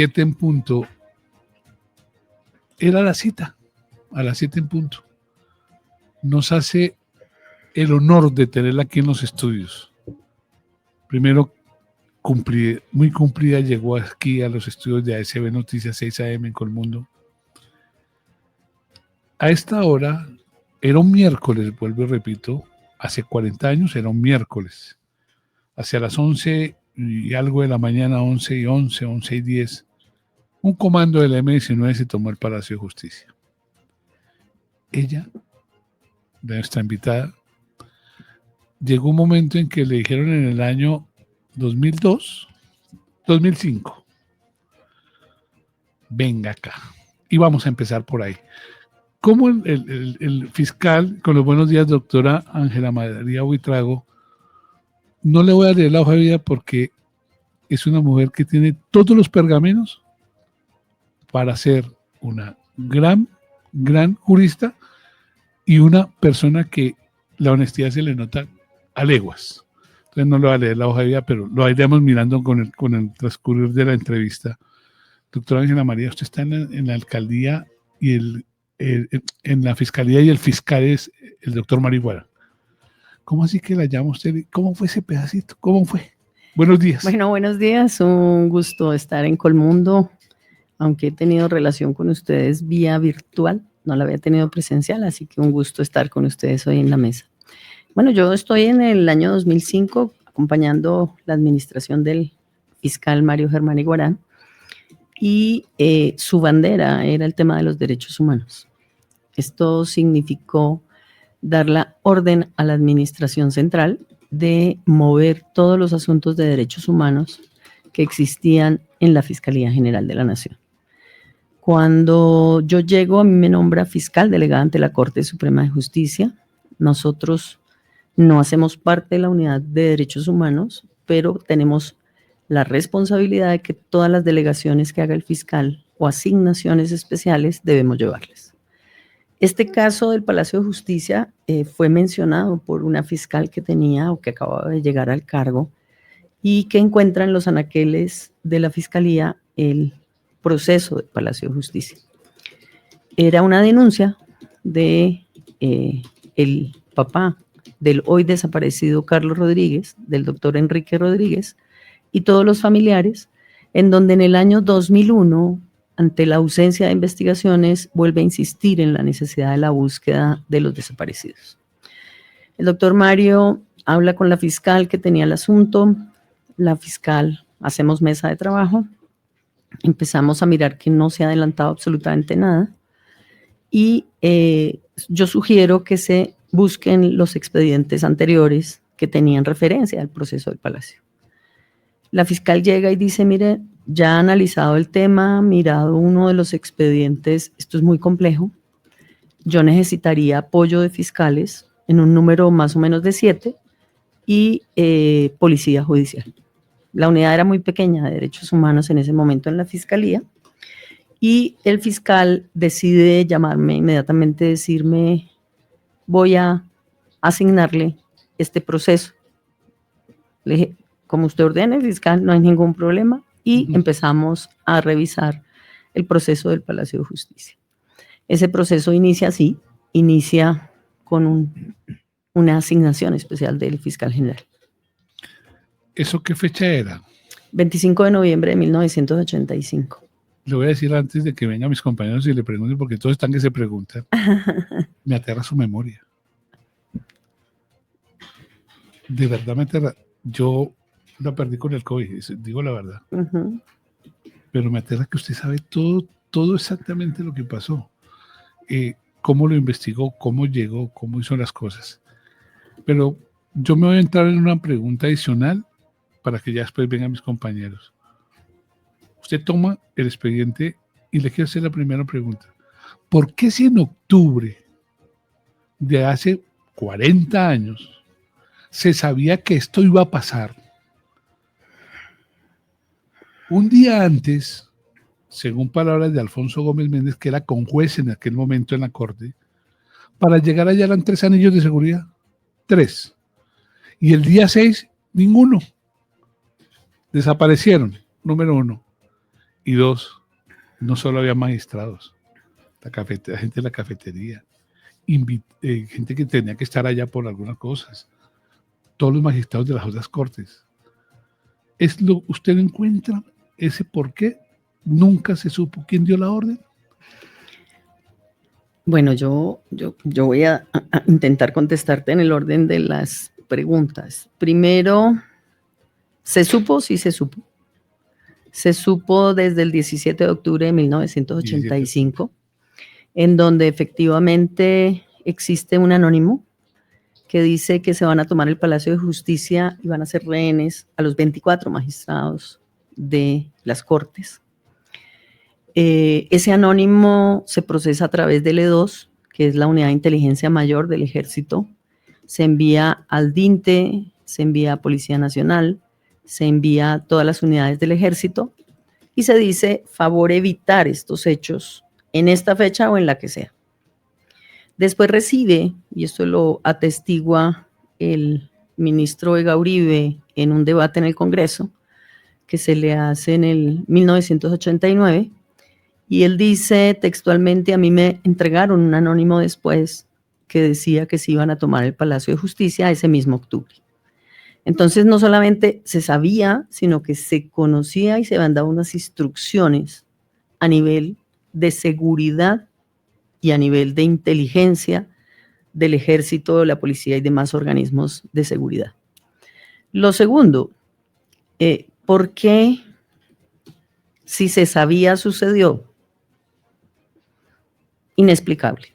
7 en punto, era la cita, a las 7 en punto. Nos hace el honor de tenerla aquí en los estudios. Primero, muy cumplida, llegó aquí a los estudios de ASB Noticias 6 AM en Colmundo. A esta hora, era un miércoles, vuelvo y repito, hace 40 años era un miércoles. Hacia las 11 y algo de la mañana, 11 y 11, 11 y 10, un comando del M-19 se tomó el Palacio de Justicia. Ella, de nuestra invitada, llegó un momento en que le dijeron en el año 2002, 2005, venga acá. Y vamos a empezar por ahí. ¿Cómo el fiscal, con los buenos días, doctora Ángela María Buitrago, no le voy a leer la hoja de vida porque es una mujer que tiene todos los pergaminos para ser una gran jurista y una persona que la honestidad se le nota a leguas? Entonces no le voy a leer la hoja de vida, pero lo iremos mirando con el transcurrir de la entrevista. Doctora Ángela María, usted está en la alcaldía y en la fiscalía, y el fiscal es el doctor Mario Iguara. ¿Cómo así que la llama usted? ¿Cómo fue ese pedacito? ¿Cómo fue? Buenos días. Bueno, buenos días. Un gusto estar en Colmundo, aunque he tenido relación con ustedes vía virtual, no la había tenido presencial, así que un gusto estar con ustedes hoy en la mesa. Bueno, yo estoy en el año 2005 acompañando la administración del fiscal Mario Germán Iguarán, y su bandera era el tema de los derechos humanos. Esto significó dar la orden a la administración central de mover todos los asuntos de derechos humanos que existían en la Fiscalía General de la Nación. Cuando yo llego, a mí me nombra fiscal delegada ante la Corte Suprema de Justicia. Nosotros no hacemos parte de la unidad de derechos humanos, pero tenemos la responsabilidad de que todas las delegaciones que haga el fiscal o asignaciones especiales debemos llevarles. Este caso del Palacio de Justicia fue mencionado por una fiscal que tenía o que acababa de llegar al cargo y que encuentra en los anaqueles de la Fiscalía el proceso del Palacio de Justicia. Era una denuncia de el papá del hoy desaparecido Carlos Rodríguez, del doctor Enrique Rodríguez, y todos los familiares, en donde en el año 2001, ante la ausencia de investigaciones, vuelve a insistir en la necesidad de la búsqueda de los desaparecidos. El doctor Mario habla con la fiscal que tenía el asunto. La fiscal, hacemos mesa de trabajo, empezamos a mirar que no se ha adelantado absolutamente nada, y yo sugiero que se busquen los expedientes anteriores que tenían referencia al proceso del Palacio. La fiscal llega y dice, mire, ya ha analizado el tema, mirado uno de los expedientes, esto es muy complejo, yo necesitaría apoyo de fiscales en un número más o menos de 7 y policía judicial. La unidad era muy pequeña de derechos humanos en ese momento en la fiscalía, y el fiscal decide llamarme inmediatamente, decirme, voy a asignarle este proceso. Le dije, como usted ordene, fiscal, no hay ningún problema, y empezamos a revisar el proceso del Palacio de Justicia. Ese proceso inicia así, inicia con una asignación especial del fiscal general. ¿Eso qué fecha era? 25 de noviembre de 1985. Le voy a decir antes de que vengan mis compañeros y le pregunten, porque todos están que se preguntan. Me aterra su memoria. De verdad me aterra. Yo la perdí con el COVID, digo la verdad. Pero me aterra que usted sabe todo exactamente lo que pasó. Cómo lo investigó, cómo llegó, cómo hizo las cosas. Pero yo me voy a entrar en una pregunta adicional para que ya después vengan mis compañeros. Usted toma el expediente y le quiero hacer la primera pregunta. ¿Por qué si en octubre de hace 40 años se sabía que esto iba a pasar, un día antes, según palabras de Alfonso Gómez Méndez, que era conjuez en aquel momento en la corte, para llegar allá eran 3 anillos de seguridad? 3. Y el día 6, ninguno. Desaparecieron, número 1. Y dos, no solo había magistrados, la gente de la cafetería, gente que tenía que estar allá por algunas cosas, todos los magistrados de las otras cortes. ¿Usted encuentra ese por qué nunca se supo quién dio la orden? Bueno, yo voy a intentar contestarte en el orden de las preguntas. Primero, ¿se supo? Sí, se supo. Se supo desde el 17 de octubre de 1985, en donde efectivamente existe un anónimo que dice que se van a tomar el Palacio de Justicia y van a ser rehenes a los 24 magistrados de las Cortes. Ese anónimo se procesa a través del E2, que es la Unidad de Inteligencia Mayor del Ejército. Se envía al DINTE, se envía a Policía Nacional, se envía a todas las unidades del Ejército y se dice favor evitar estos hechos en esta fecha o en la que sea. Después recibe, y esto lo atestigua el ministro Ega Uribe en un debate en el Congreso que se le hace en el 1989, y él dice textualmente: a mí me entregaron un anónimo después que decía que se iban a tomar el Palacio de Justicia ese mismo octubre. Entonces no solamente se sabía, sino que se conocía y se habían dado unas instrucciones a nivel de seguridad y a nivel de inteligencia del Ejército, la policía y demás organismos de seguridad. Lo segundo, ¿por qué si se sabía sucedió? Inexplicable.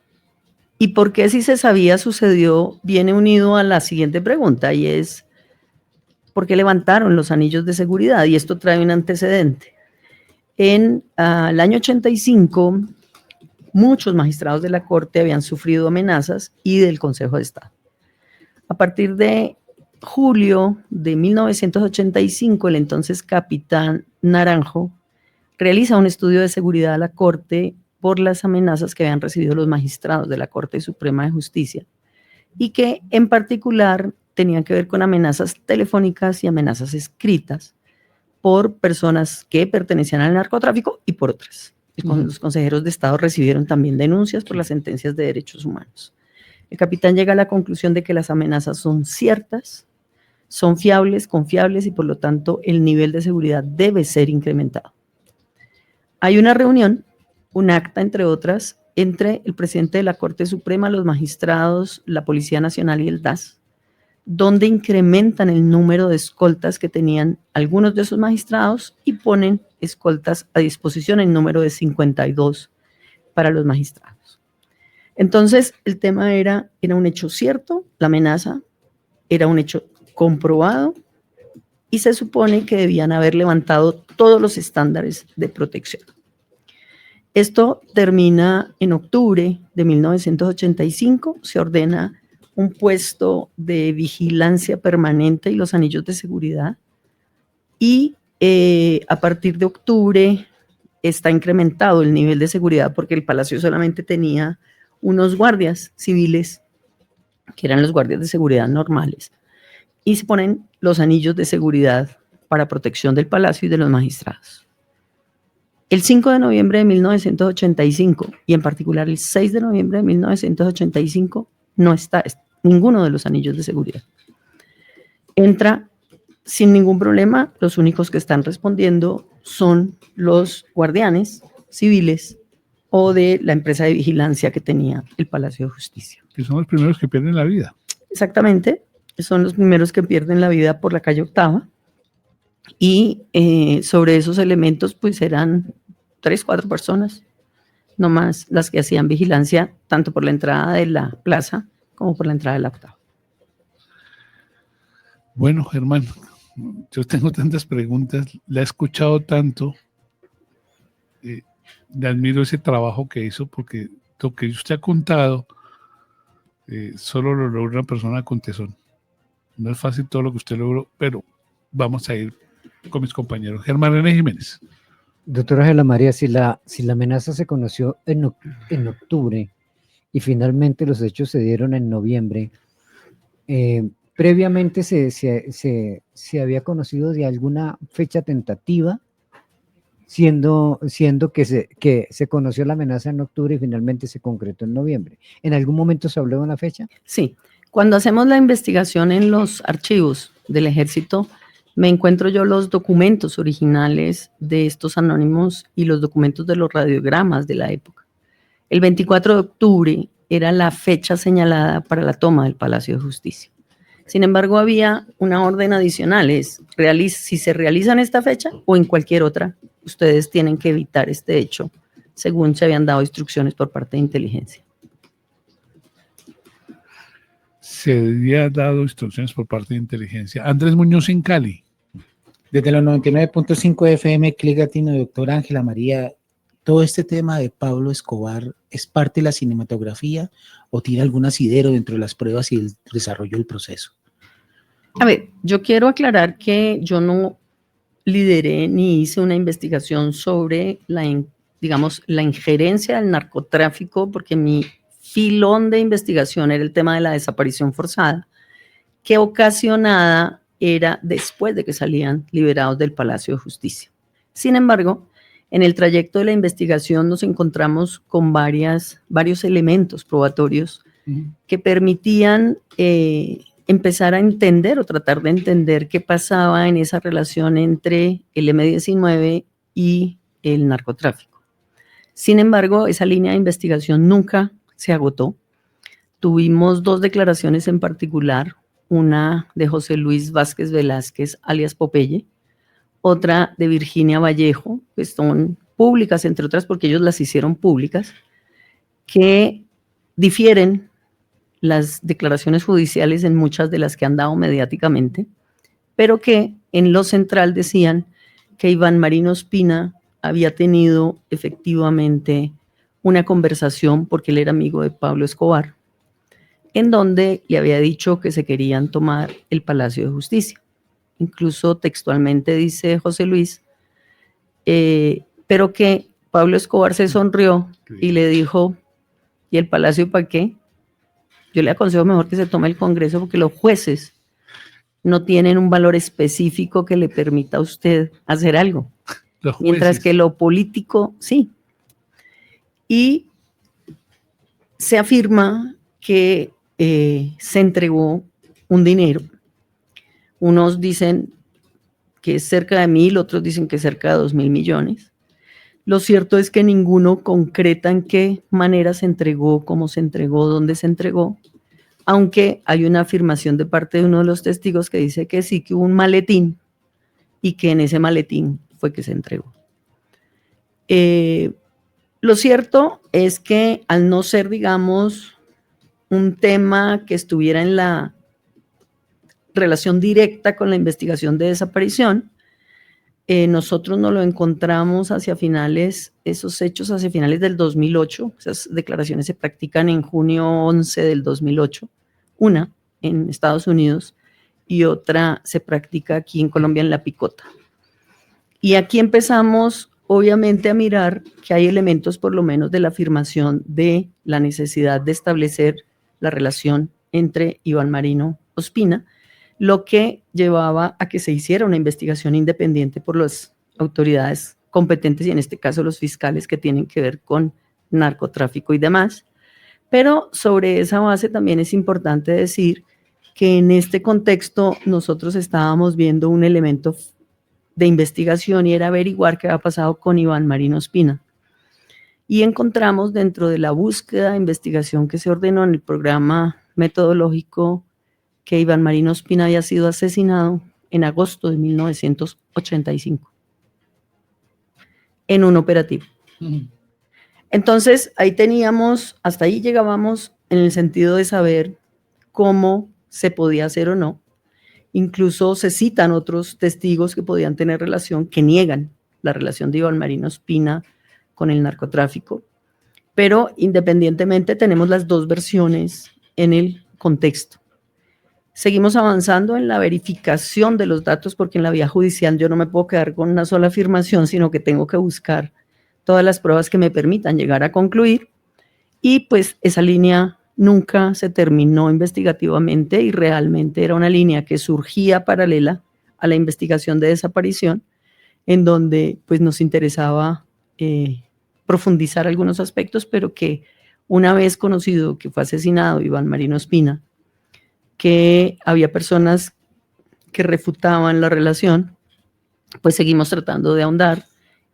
¿Y por qué si se sabía sucedió? Viene unido a la siguiente pregunta, y es ¿por qué levantaron los anillos de seguridad? Y esto trae un antecedente. En el año 85, muchos magistrados de la Corte habían sufrido amenazas y del Consejo de Estado. A partir de julio de 1985, el entonces capitán Naranjo realiza un estudio de seguridad a la Corte por las amenazas que habían recibido los magistrados de la Corte Suprema de Justicia y que en particular tenían que ver con amenazas telefónicas y amenazas escritas por personas que pertenecían al narcotráfico y por otras. Los consejeros de Estado recibieron también denuncias por las sentencias de derechos humanos. El capitán llega a la conclusión de que las amenazas son ciertas, son fiables, confiables y por lo tanto el nivel de seguridad debe ser incrementado. Hay una reunión, un acta entre otras, entre el presidente de la Corte Suprema, los magistrados, la Policía Nacional y el DAS, donde incrementan el número de escoltas que tenían algunos de esos magistrados y ponen escoltas a disposición en número de 52 para los magistrados. Entonces, el tema era un hecho cierto, la amenaza era un hecho comprobado y se supone que debían haber levantado todos los estándares de protección. Esto termina en octubre de 1985, se ordena un puesto de vigilancia permanente y los anillos de seguridad, y a partir de octubre está incrementado el nivel de seguridad porque el Palacio solamente tenía unos guardias civiles, que eran los guardias de seguridad normales, y se ponen los anillos de seguridad para protección del Palacio y de los magistrados. El 5 de noviembre de 1985, y en particular el 6 de noviembre de 1985, no está ninguno de los anillos de seguridad. Entra sin ningún problema, los únicos que están respondiendo son los guardianes civiles o de la empresa de vigilancia que tenía el Palacio de Justicia. Que son los primeros que pierden la vida. Exactamente, son los primeros que pierden la vida por la calle Octava, y sobre esos elementos pues eran 3, 4 personas, no más, las que hacían vigilancia tanto por la entrada de la plaza como por la entrada de la Octava. Bueno, Germán, yo tengo tantas preguntas, la he escuchado tanto, le admiro ese trabajo que hizo, porque lo que usted ha contado solo lo logra una persona con tesón. No es fácil todo lo que usted logró, pero vamos a ir con mis compañeros. Germán René Jiménez. Doctora Ángela María, si la amenaza se conoció en octubre y finalmente los hechos se dieron en noviembre, previamente se había conocido de alguna fecha tentativa siendo que se conoció la amenaza en octubre y finalmente se concretó en noviembre. ¿En algún momento se habló de una fecha? Sí, cuando hacemos la investigación en los archivos del ejército, me encuentro yo los documentos originales de estos anónimos y los documentos de los radiogramas de la época. El 24 de octubre era la fecha señalada para la toma del Palacio de Justicia. Sin embargo, había una orden adicional, si se realiza en esta fecha o en cualquier otra, ustedes tienen que evitar este hecho, según se habían dado instrucciones por parte de inteligencia. Se había dado instrucciones por parte de inteligencia. Andrés Muñoz en Cali. Desde los 99.5 FM, Click Latino, doctora Ángela María, ¿todo este tema de Pablo Escobar es parte de la cinematografía o tiene algún asidero dentro de las pruebas y el desarrollo del proceso? A ver, yo quiero aclarar que yo no lideré ni hice una investigación sobre la injerencia del narcotráfico, porque mi filón de investigación era el tema de la desaparición forzada, que ocasionada era después de que salían liberados del Palacio de Justicia. Sin embargo, en el trayecto de la investigación nos encontramos con varios elementos probatorios que permitían empezar a entender o tratar de entender qué pasaba en esa relación entre el M-19 y el narcotráfico. Sin embargo, esa línea de investigación nunca se agotó. Tuvimos 2 declaraciones en particular, una de José Luis Vázquez Velázquez, alias Popeye, otra de Virginia Vallejo, que son públicas, entre otras porque ellos las hicieron públicas, que difieren las declaraciones judiciales en muchas de las que han dado mediáticamente, pero que en lo central decían que Iván Marino Ospina había tenido efectivamente una conversación, porque él era amigo de Pablo Escobar, en donde le había dicho que se querían tomar el Palacio de Justicia. Incluso textualmente dice José Luis, pero que Pablo Escobar se sonrió y le dijo, ¿y el Palacio para qué? Yo le aconsejo mejor que se tome el Congreso, porque los jueces no tienen un valor específico que le permita a usted hacer algo. Mientras que lo político, sí. Y se afirma que se entregó un dinero. Unos dicen que es cerca de 1.000, otros dicen que es cerca de 2.000 millones. Lo cierto es que ninguno concreta en qué manera se entregó, cómo se entregó, dónde se entregó, aunque hay una afirmación de parte de uno de los testigos que dice que sí, que hubo un maletín y que en ese maletín fue que se entregó. Lo cierto es que al no ser, digamos, un tema que estuviera en la relación directa con la investigación de desaparición, nosotros nos lo encontramos hacia finales, esos hechos hacia finales del 2008, esas declaraciones se practican en junio 11 del 2008, una en Estados Unidos y otra se practica aquí en Colombia en La Picota. Y aquí empezamos obviamente a mirar que hay elementos por lo menos de la afirmación de la necesidad de establecer la relación entre Iván Marino Ospina, lo que llevaba a que se hiciera una investigación independiente por las autoridades competentes y en este caso los fiscales que tienen que ver con narcotráfico y demás. Pero sobre esa base también es importante decir que en este contexto nosotros estábamos viendo un elemento de investigación y era averiguar qué había pasado con Iván Marino Ospina. Y encontramos dentro de la búsqueda de investigación que se ordenó en el programa metodológico que Iván Marino Ospina había sido asesinado en agosto de 1985 en un operativo. Entonces, hasta ahí llegábamos en el sentido de saber cómo se podía hacer o no. Incluso se citan otros testigos que podían tener relación, que niegan la relación de Iván Marino Ospina con el narcotráfico, pero independientemente tenemos las 2 versiones en el contexto. Seguimos avanzando en la verificación de los datos porque en la vía judicial yo no me puedo quedar con una sola afirmación, sino que tengo que buscar todas las pruebas que me permitan llegar a concluir y pues esa línea nunca se terminó investigativamente y realmente era una línea que surgía paralela a la investigación de desaparición en donde pues nos interesaba profundizar algunos aspectos, pero que una vez conocido que fue asesinado Iván Marino Ospina, que había personas que refutaban la relación, pues seguimos tratando de ahondar,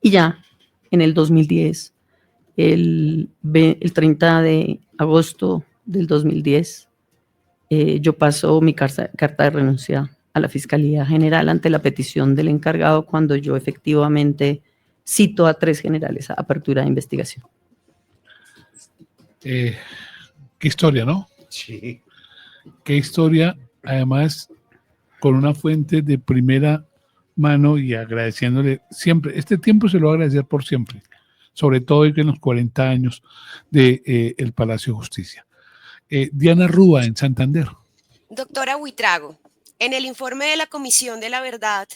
y ya en el 2010, el 30 de agosto del 2010, yo paso mi carta de renuncia a la Fiscalía General ante la petición del encargado, cuando yo efectivamente cito a 3 generales a apertura de investigación. Qué historia, ¿no? Sí. Qué historia, además, con una fuente de primera mano y agradeciéndole siempre. Este tiempo se lo voy a agradecer por siempre, sobre todo en los 40 años de el Palacio de Justicia. Diana Rúa, en Santander. Doctora Buitrago, en el informe de la Comisión de la Verdad,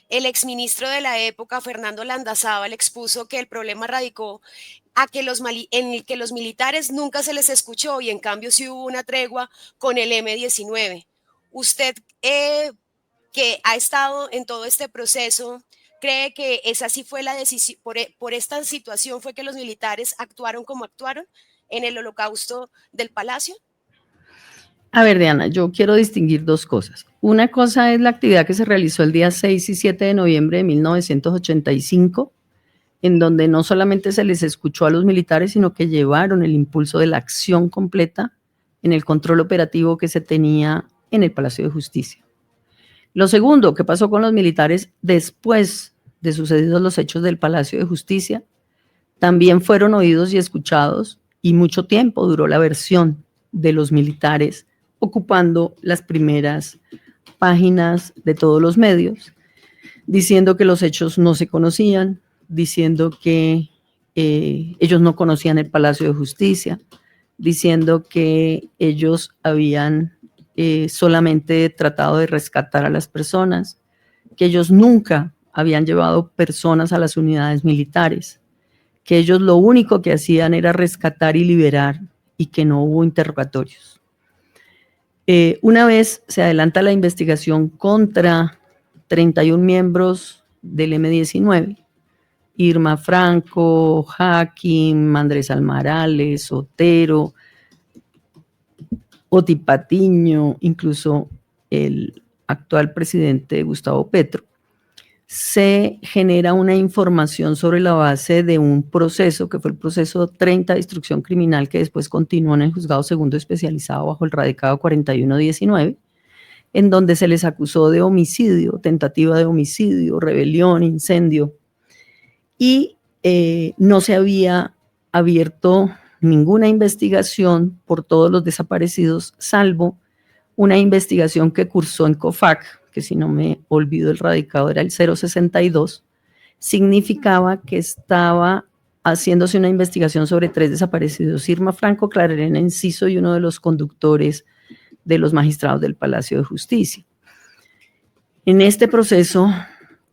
el exministro de la época, Fernando Landazábal, expuso que el problema radicó en que los militares nunca se les escuchó y en cambio sí hubo una tregua con el M-19. Usted, que ha estado en todo este proceso, ¿cree que esa sí fue la decisión, por esta situación fue que los militares actuaron como actuaron en el holocausto del Palacio? A ver, Diana, yo quiero distinguir 2 cosas. Una cosa es la actividad que se realizó el día 6 y 7 de noviembre de 1985, en donde no solamente se les escuchó a los militares, sino que llevaron el impulso de la acción completa en el control operativo que se tenía en el Palacio de Justicia. Lo segundo, ¿qué pasó con los militares después de sucedidos los hechos del Palacio de Justicia? También fueron oídos y escuchados, y mucho tiempo duró la versión de los militares ocupando las primeras páginas de todos los medios, diciendo que los hechos no se conocían, diciendo que ellos no conocían el Palacio de Justicia, diciendo que ellos habían solamente tratado de rescatar a las personas, que ellos nunca habían llevado personas a las unidades militares, que ellos lo único que hacían era rescatar y liberar, y que no hubo interrogatorios. Una vez se adelanta la investigación contra 31 miembros del M-19, Irma Franco, Hakim, Andrés Almarales, Otero, Oti Patiño, incluso el actual presidente Gustavo Petro, se genera una información sobre la base de un proceso que fue el proceso 30 de instrucción criminal, que después continuó en el juzgado segundo especializado bajo el radicado 4119, en donde se les acusó de homicidio, tentativa de homicidio, rebelión, incendio, y no se había abierto ninguna investigación por todos los desaparecidos, salvo una investigación que cursó en COFAC, que si no me olvido el radicado era el 062, significaba que estaba haciéndose una investigación sobre 3 desaparecidos: Irma Franco, Clara Elena Enciso y uno de los conductores de los magistrados del Palacio de Justicia. En este proceso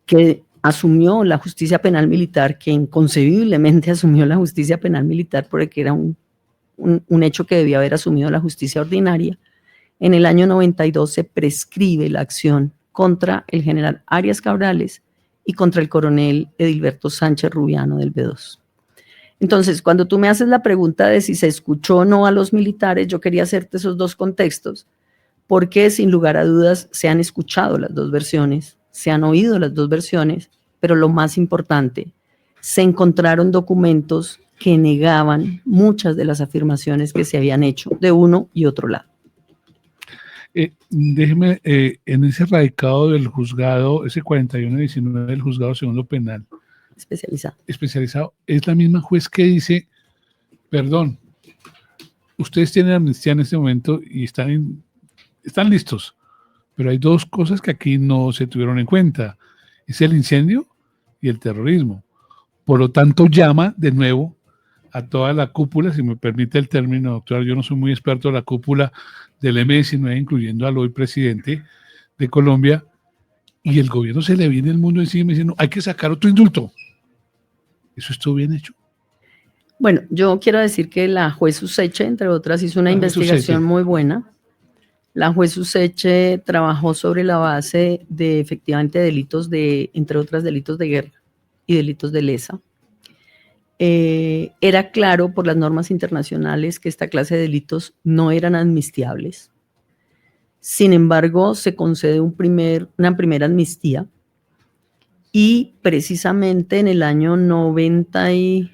que asumió la justicia penal militar, que inconcebiblemente asumió la justicia penal militar porque era un hecho que debía haber asumido la justicia ordinaria, en el año 92 se prescribe la acción contra el general Arias Cabrales y contra el coronel Edilberto Sánchez Rubiano del B2. Entonces, cuando tú me haces la pregunta de si se escuchó o no a los militares, yo quería hacerte esos 2 contextos, porque sin lugar a dudas se han escuchado las 2 versiones, se han oído las 2 versiones, pero lo más importante, se encontraron documentos que negaban muchas de las afirmaciones que se habían hecho de uno y otro lado. Déjeme, en ese radicado del juzgado, ese 4119 del juzgado segundo penal especializado, es la misma juez que dice, perdón, ustedes tienen amnistía en este momento y están listos, pero hay 2 cosas que aquí no se tuvieron en cuenta, es el incendio y el terrorismo. Por lo tanto, llama de nuevo a toda la cúpula, si me permite el término, doctora, yo no soy muy experto en la cúpula del M-19, incluyendo al hoy presidente de Colombia, y el gobierno se le viene el mundo encima diciendo, hay que sacar otro indulto. ¿Eso estuvo bien hecho? Bueno, yo quiero decir que la juez Useche, entre otras, hizo una investigación muy buena. La juez Useche trabajó sobre la base de efectivamente delitos entre otras delitos de guerra y delitos de lesa. Era claro por las normas internacionales que esta clase de delitos no eran amnistiables. Sin embargo, se concede una primera amnistía y precisamente en el año 90 y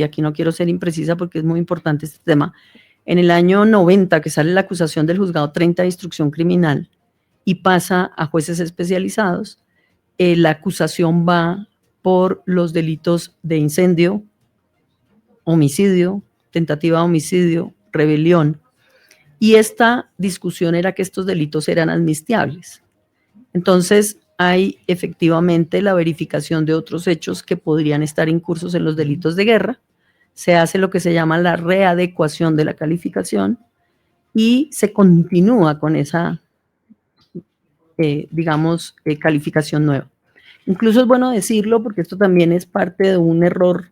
aquí no quiero ser imprecisa porque es muy importante este tema, en el año 90 que sale la acusación del juzgado 30 de instrucción criminal y pasa a jueces especializados, la acusación va por los delitos de incendio, homicidio, tentativa de homicidio, rebelión, y esta discusión era que estos delitos eran amnistiables. Entonces, hay efectivamente la verificación de otros hechos que podrían estar incursos en los delitos de guerra, se hace lo que se llama la readecuación de la calificación y se continúa con esa, calificación nueva. Incluso es bueno decirlo porque esto también es parte de un error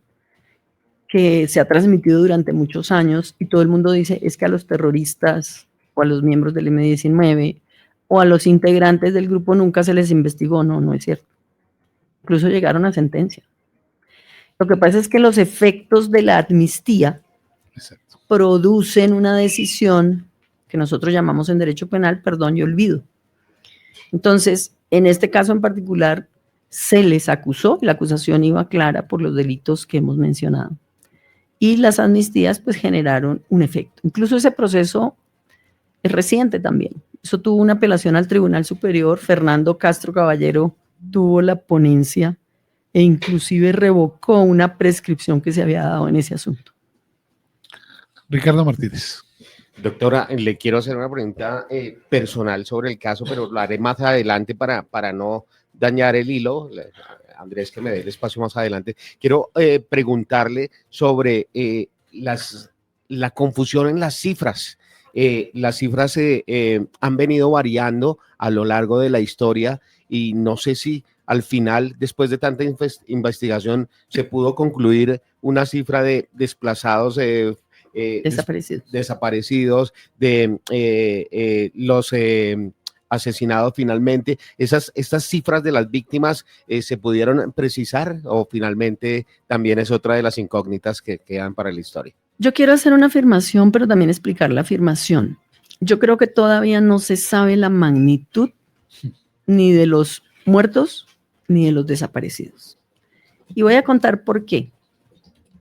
que se ha transmitido durante muchos años y todo el mundo dice es que a los terroristas o a los miembros del M-19 o a los integrantes del grupo nunca se les investigó. No, no es cierto. Incluso llegaron a sentencia. Lo que pasa es que los efectos de la amnistía producen una decisión que nosotros llamamos en derecho penal perdón y olvido. Entonces, en este caso en particular, se les acusó, la acusación iba clara por los delitos que hemos mencionado. Y las amnistías pues generaron un efecto. Incluso ese proceso es reciente también. Eso tuvo una apelación al Tribunal Superior. Fernando Castro Caballero tuvo la ponencia e inclusive revocó una prescripción que se había dado en ese asunto. Ricardo Martínez. Doctora, le quiero hacer una pregunta personal sobre el caso, pero lo haré más adelante para no dañar el hilo. Andrés, que me dé el espacio más adelante. Quiero preguntarle sobre la confusión en las cifras. Las cifras han venido variando a lo largo de la historia y no sé si al final, después de tanta investigación, se pudo concluir una cifra de desplazados, desaparecidos, de los asesinados finalmente. ¿Estas cifras de las víctimas se pudieron precisar o finalmente también es otra de las incógnitas que quedan para la historia? Yo quiero hacer una afirmación, pero también explicar la afirmación. Yo creo que todavía no se sabe la magnitud ni de los muertos ni de los desaparecidos. Y voy a contar por qué.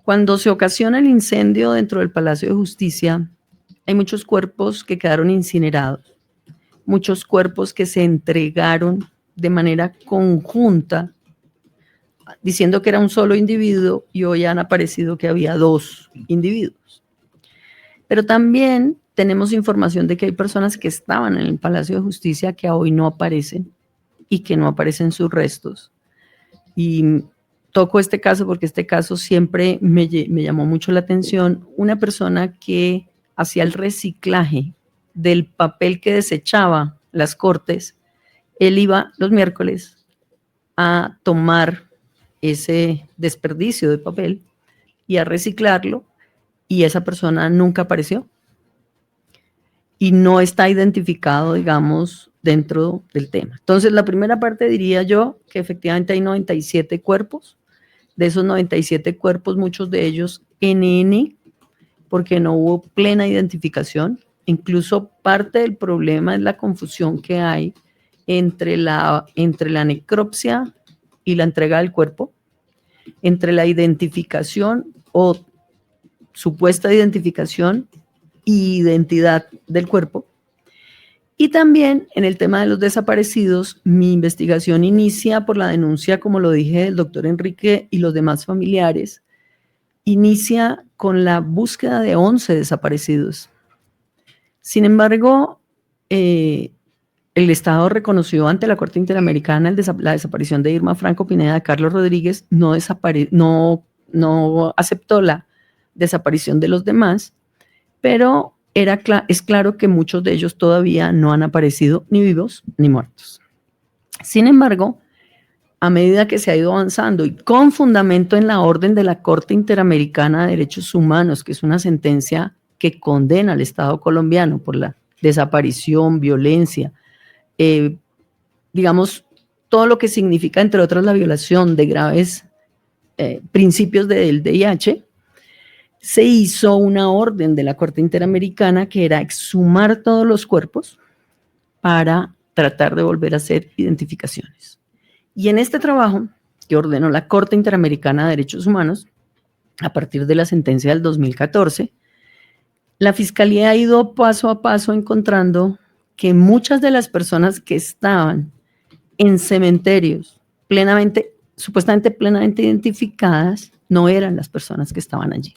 Cuando se ocasiona el incendio dentro del Palacio de Justicia, hay muchos cuerpos que quedaron incinerados, muchos cuerpos que se entregaron de manera conjunta, diciendo que era un solo individuo y hoy han aparecido que había 2 individuos. Pero también tenemos información de que hay personas que estaban en el Palacio de Justicia que hoy no aparecen y que no aparecen sus restos. Y toco este caso porque este caso siempre me llamó mucho la atención. Una persona que hacía el reciclaje del papel que desechaba las cortes, él iba los miércoles a tomar ese desperdicio de papel y a reciclarlo, y esa persona nunca apareció. Y no está identificado, digamos, dentro del tema. Entonces, la primera parte diría yo que efectivamente hay 97 cuerpos. De esos 97 cuerpos, muchos de ellos NN, porque no hubo plena identificación. Incluso parte del problema es la confusión que hay entre la necropsia y la entrega del cuerpo, entre la identificación o supuesta identificación y identidad del cuerpo. Y también en el tema de los desaparecidos, mi investigación inicia por la denuncia, como lo dije, del doctor Enrique y los demás familiares. Inicia con la búsqueda de 11 desaparecidos. Sin embargo, el Estado reconoció ante la Corte Interamericana la desaparición de Irma Franco Pineda. Carlos Rodríguez no aceptó la desaparición de los demás, pero es claro que muchos de ellos todavía no han aparecido ni vivos ni muertos. Sin embargo, a medida que se ha ido avanzando y con fundamento en la orden de la Corte Interamericana de Derechos Humanos, que es una sentencia que condena al Estado colombiano por la desaparición, violencia, digamos, todo lo que significa, entre otras, la violación de graves principios del VIH, se hizo una orden de la Corte Interamericana que era exhumar todos los cuerpos para tratar de volver a hacer identificaciones. Y en este trabajo que ordenó la Corte Interamericana de Derechos Humanos, a partir de la sentencia del 2014, la Fiscalía ha ido paso a paso encontrando que muchas de las personas que estaban en cementerios supuestamente plenamente identificadas, no eran las personas que estaban allí.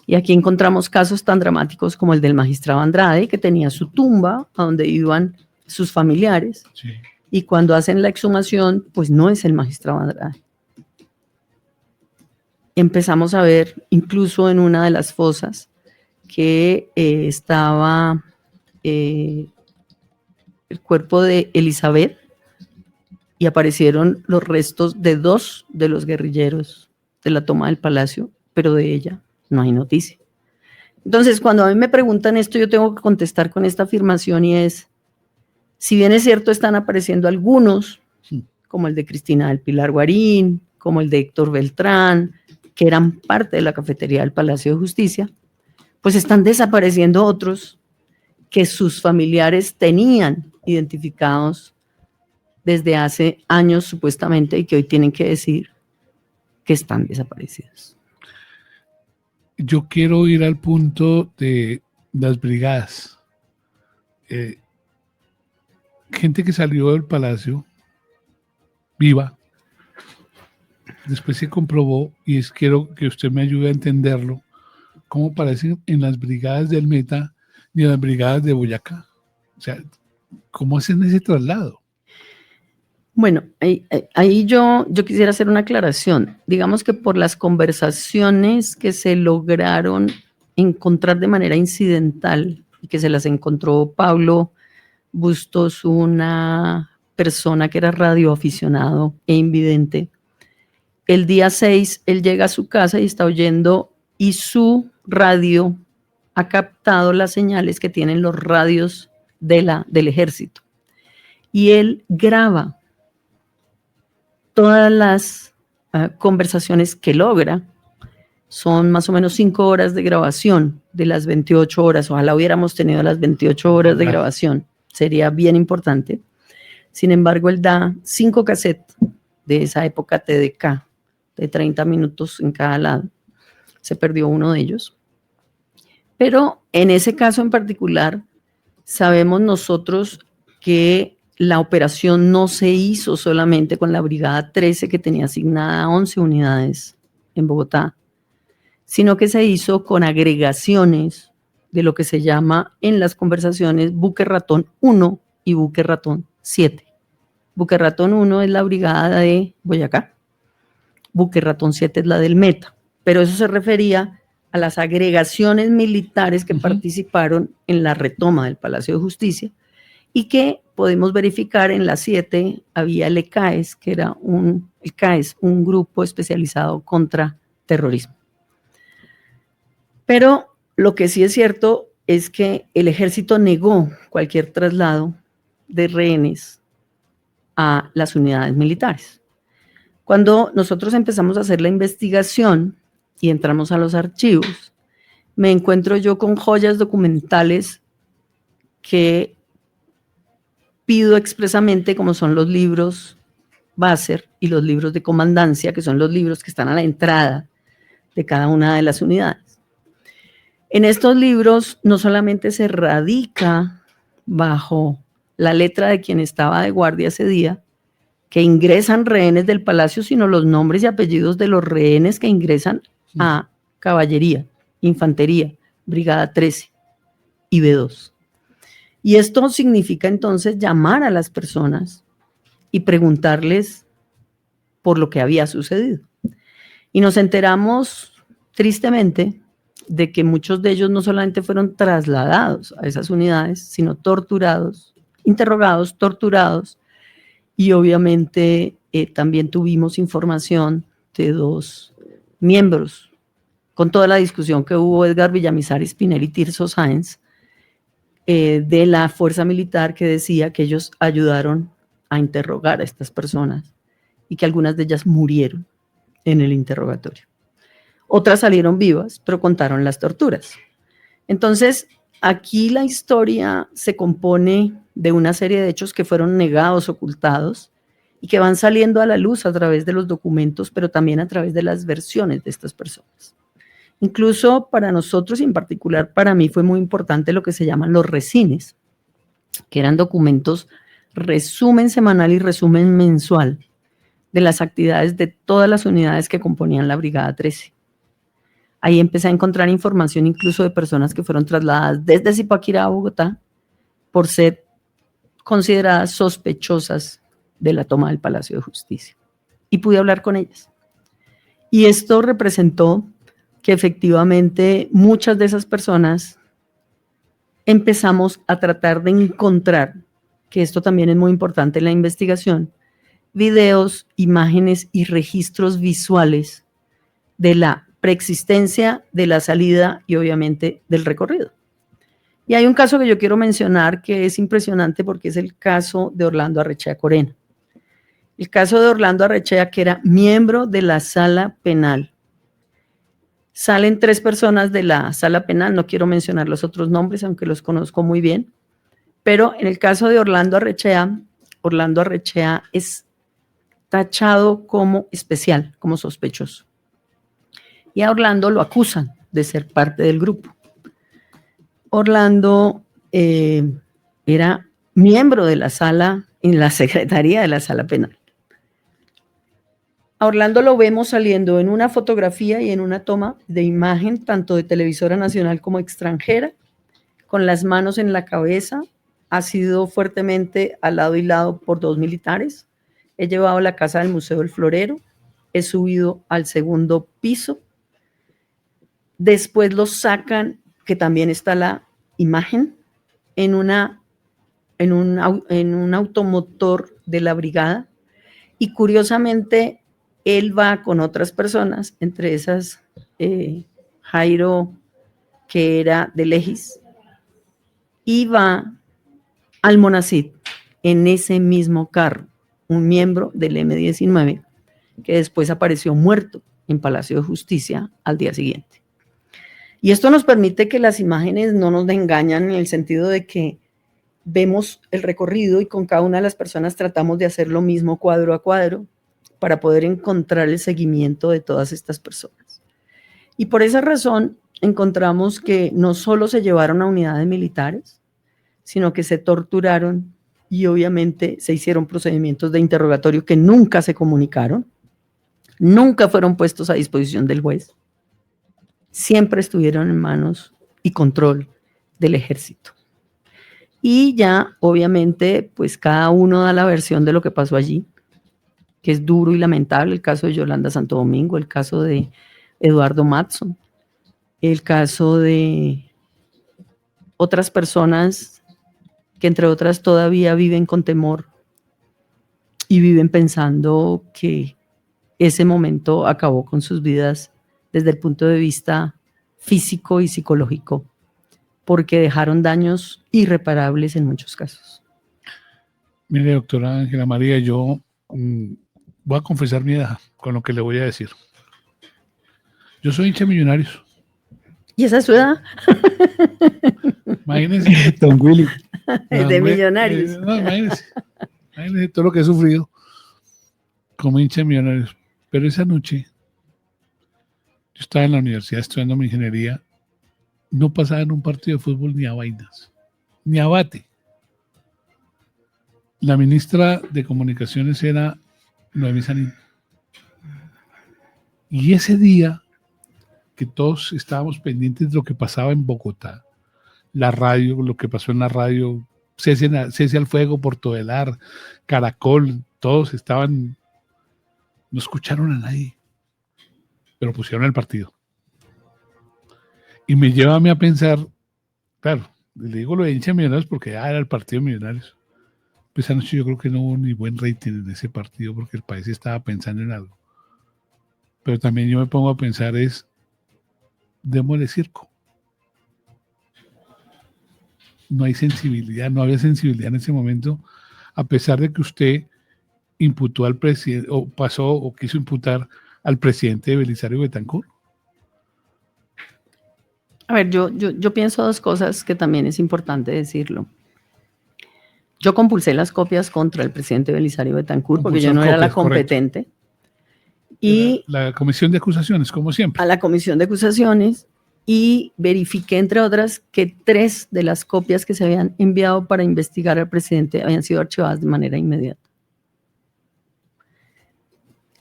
Y aquí encontramos casos tan dramáticos como el del magistrado Andrade, que tenía su tumba a donde iban sus familiares, Sí. y cuando hacen la exhumación, pues no es el magistrado Andrade. Empezamos a ver, incluso en una de las fosas, que estaba el cuerpo de Elizabeth, y aparecieron los restos de 2 de los guerrilleros de la toma del palacio, pero de ella no hay noticia. Entonces, cuando a mí me preguntan esto, yo tengo que contestar con esta afirmación, y es, si bien es cierto, están apareciendo algunos, como el de Cristina del Pilar Guarín, como el de Héctor Beltrán, que eran parte de la cafetería del Palacio de Justicia, pues están desapareciendo otros que sus familiares tenían identificados desde hace años supuestamente, y que hoy tienen que decir que están desaparecidos. Yo quiero ir al punto de las brigadas. Gente que salió del palacio viva, después se comprobó, y quiero que usted me ayude a entenderlo, cómo aparecen en las brigadas del Meta ni en las brigadas de Boyacá. O sea, ¿cómo hacen ese traslado? Bueno, ahí yo quisiera hacer una aclaración. Digamos que por las conversaciones que se lograron encontrar de manera incidental, y que se las encontró Pablo Bustos, una persona que era radioaficionado e invidente, el día 6 él llega a su casa y está oyendo, y su radio ha captado las señales que tienen los radios del ejército. Y él graba todas las conversaciones que logra. Son más o menos 5 horas de grabación de las 28 horas. Ojalá hubiéramos tenido las 28 horas de grabación. Sería bien importante. Sin embargo, él da 5 cassettes de esa época TDK, de 30 minutos en cada lado. Se perdió uno de ellos. Pero en ese caso en particular, sabemos nosotros que la operación no se hizo solamente con la Brigada 13, que tenía asignada 11 unidades en Bogotá, sino que se hizo con agregaciones de lo que se llama en las conversaciones Buque Ratón 1 y Buque Ratón 7. Buque Ratón 1 es la brigada de Boyacá, Buque Ratón 7 es la del Meta, pero eso se refería a las agregaciones militares que participaron en la retoma del Palacio de Justicia, y que podemos verificar en la 7 había el ECAES, que era un grupo especializado contra terrorismo. Pero lo que sí es cierto es que el ejército negó cualquier traslado de rehenes a las unidades militares. Cuando nosotros empezamos a hacer la investigación y entramos a los archivos, me encuentro yo con joyas documentales que pido expresamente, como son los libros Basser y los libros de comandancia, que son los libros que están a la entrada de cada una de las unidades. En estos libros no solamente se radica bajo la letra de quien estaba de guardia ese día que ingresan rehenes del palacio, sino los nombres y apellidos de los rehenes que ingresan a caballería, infantería, brigada 13 y B2. Y esto significa entonces llamar a las personas y preguntarles por lo que había sucedido. Y nos enteramos tristemente de que muchos de ellos no solamente fueron trasladados a esas unidades, sino torturados, interrogados, torturados, y obviamente también tuvimos información de 2 miembros, con toda la discusión que hubo, Edgar Villamizar Espinel y Tirso Sáenz, de la fuerza militar que decía que ellos ayudaron a interrogar a estas personas y que algunas de ellas murieron en el interrogatorio. Otras salieron vivas, pero contaron las torturas. Entonces, aquí la historia se compone de una serie de hechos que fueron negados, ocultados, y que van saliendo a la luz a través de los documentos, pero también a través de las versiones de estas personas. Incluso para nosotros, y en particular para mí, fue muy importante lo que se llaman los resines, que eran documentos, resumen semanal y resumen mensual de las actividades de todas las unidades que componían la Brigada 13. Ahí empecé a encontrar información incluso de personas que fueron trasladadas desde Zipaquirá a Bogotá por ser consideradas sospechosas de la toma del Palacio de Justicia. Y pude hablar con ellas. Y esto representó que efectivamente muchas de esas personas empezamos a tratar de encontrar, que esto también es muy importante en la investigación, videos, imágenes y registros visuales de la preexistencia, de la salida y obviamente del recorrido. Y hay un caso que yo quiero mencionar que es impresionante porque es el caso de Orlando Arrechea Corena. El caso de Orlando Arrechea, que era miembro de la sala penal. Salen 3 personas de la sala penal, no quiero mencionar los otros nombres, aunque los conozco muy bien, pero en el caso de Orlando Arrechea es tachado como especial, como sospechoso. Y a Orlando lo acusan de ser parte del grupo. Orlando era miembro de la sala, en la secretaría de la sala penal. A Orlando lo vemos saliendo en una fotografía y en una toma de imagen, tanto de televisora nacional como extranjera, con las manos en la cabeza, ha sido fuertemente al lado y lado por 2 militares. He llevado a la casa del Museo del Florero, he subido al 2º piso, después lo sacan, que también está la imagen, en un automotor de la brigada, y curiosamente él va con otras personas, entre esas Jairo, que era de Legis, y va al Monacid en ese mismo carro, un miembro del M-19, que después apareció muerto en Palacio de Justicia al día siguiente. Y esto nos permite que las imágenes no nos engañan en el sentido de que vemos el recorrido y con cada una de las personas tratamos de hacer lo mismo cuadro a cuadro para poder encontrar el seguimiento de todas estas personas. Y por esa razón encontramos que no solo se llevaron a unidades militares, sino que se torturaron y obviamente se hicieron procedimientos de interrogatorio que nunca se comunicaron, nunca fueron puestos a disposición del juez, siempre estuvieron en manos y control del ejército. Y ya, obviamente, pues cada uno da la versión de lo que pasó allí, que es duro y lamentable, el caso de Yolanda Santo Domingo, el caso de Eduardo Matson, el caso de otras personas que, entre otras, todavía viven con temor y viven pensando que ese momento acabó con sus vidas desde el punto de vista físico y psicológico, porque dejaron daños irreparables en muchos casos. Mire, doctora Ángela María, yo voy a confesar mi edad con lo que le voy a decir. Yo soy hincha de Millonarios. ¿Y esa es su edad? Imagínense. Don Willy. De Millonarios. No, imagínense todo lo que he sufrido como hincha de Millonarios. Pero esa noche, yo estaba en la universidad estudiando mi ingeniería, no pasaba en un partido de fútbol ni a vainas, ni a bate. La ministra de Comunicaciones era Noemí Sanín. Y ese día que todos estábamos pendientes de lo que pasaba en Bogotá, la radio, lo que pasó en la radio, Cese al Fuego, Portovelar, Caracol, todos estaban, no escucharon a nadie, pero pusieron el partido. Y me lleva a mí a pensar, claro, le digo lo de hincha de Millonarios porque era el partido de Millonarios. Pues esa noche yo creo que no hubo ni buen rating en ese partido porque el país estaba pensando en algo. Pero también yo me pongo a pensar démosle circo. no hay sensibilidad, no había sensibilidad en ese momento, a pesar de que usted imputó al presidente, o pasó, o quiso imputar al presidente Belisario Betancur. A ver, yo pienso dos cosas que también es importante decirlo. Yo compulsé las copias contra el presidente Belisario Betancur porque yo no era la competente. Y la comisión de acusaciones, como siempre. A la comisión de acusaciones, y verifiqué, entre otras, que 3 de las copias que se habían enviado para investigar al presidente habían sido archivadas de manera inmediata.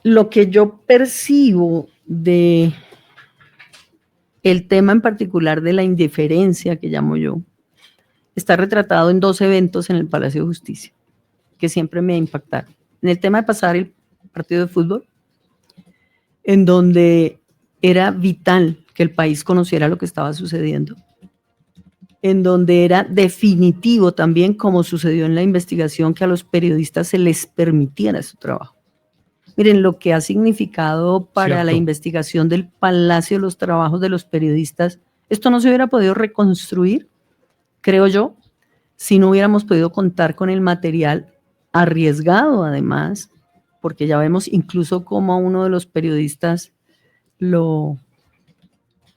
Lo que yo percibo de el tema en particular de la indiferencia, que llamo yo, está retratado en 2 eventos en el Palacio de Justicia, que siempre me impactaron. En el tema de pasar el partido de fútbol, en donde era vital que el país conociera lo que estaba sucediendo, en donde era definitivo también, como sucedió en la investigación, que a los periodistas se les permitiera su trabajo. Miren lo que ha significado para la investigación del Palacio los trabajos de los periodistas. Esto no se hubiera podido reconstruir, creo yo, si no hubiéramos podido contar con el material arriesgado, además, porque ya vemos incluso cómo a uno de los periodistas lo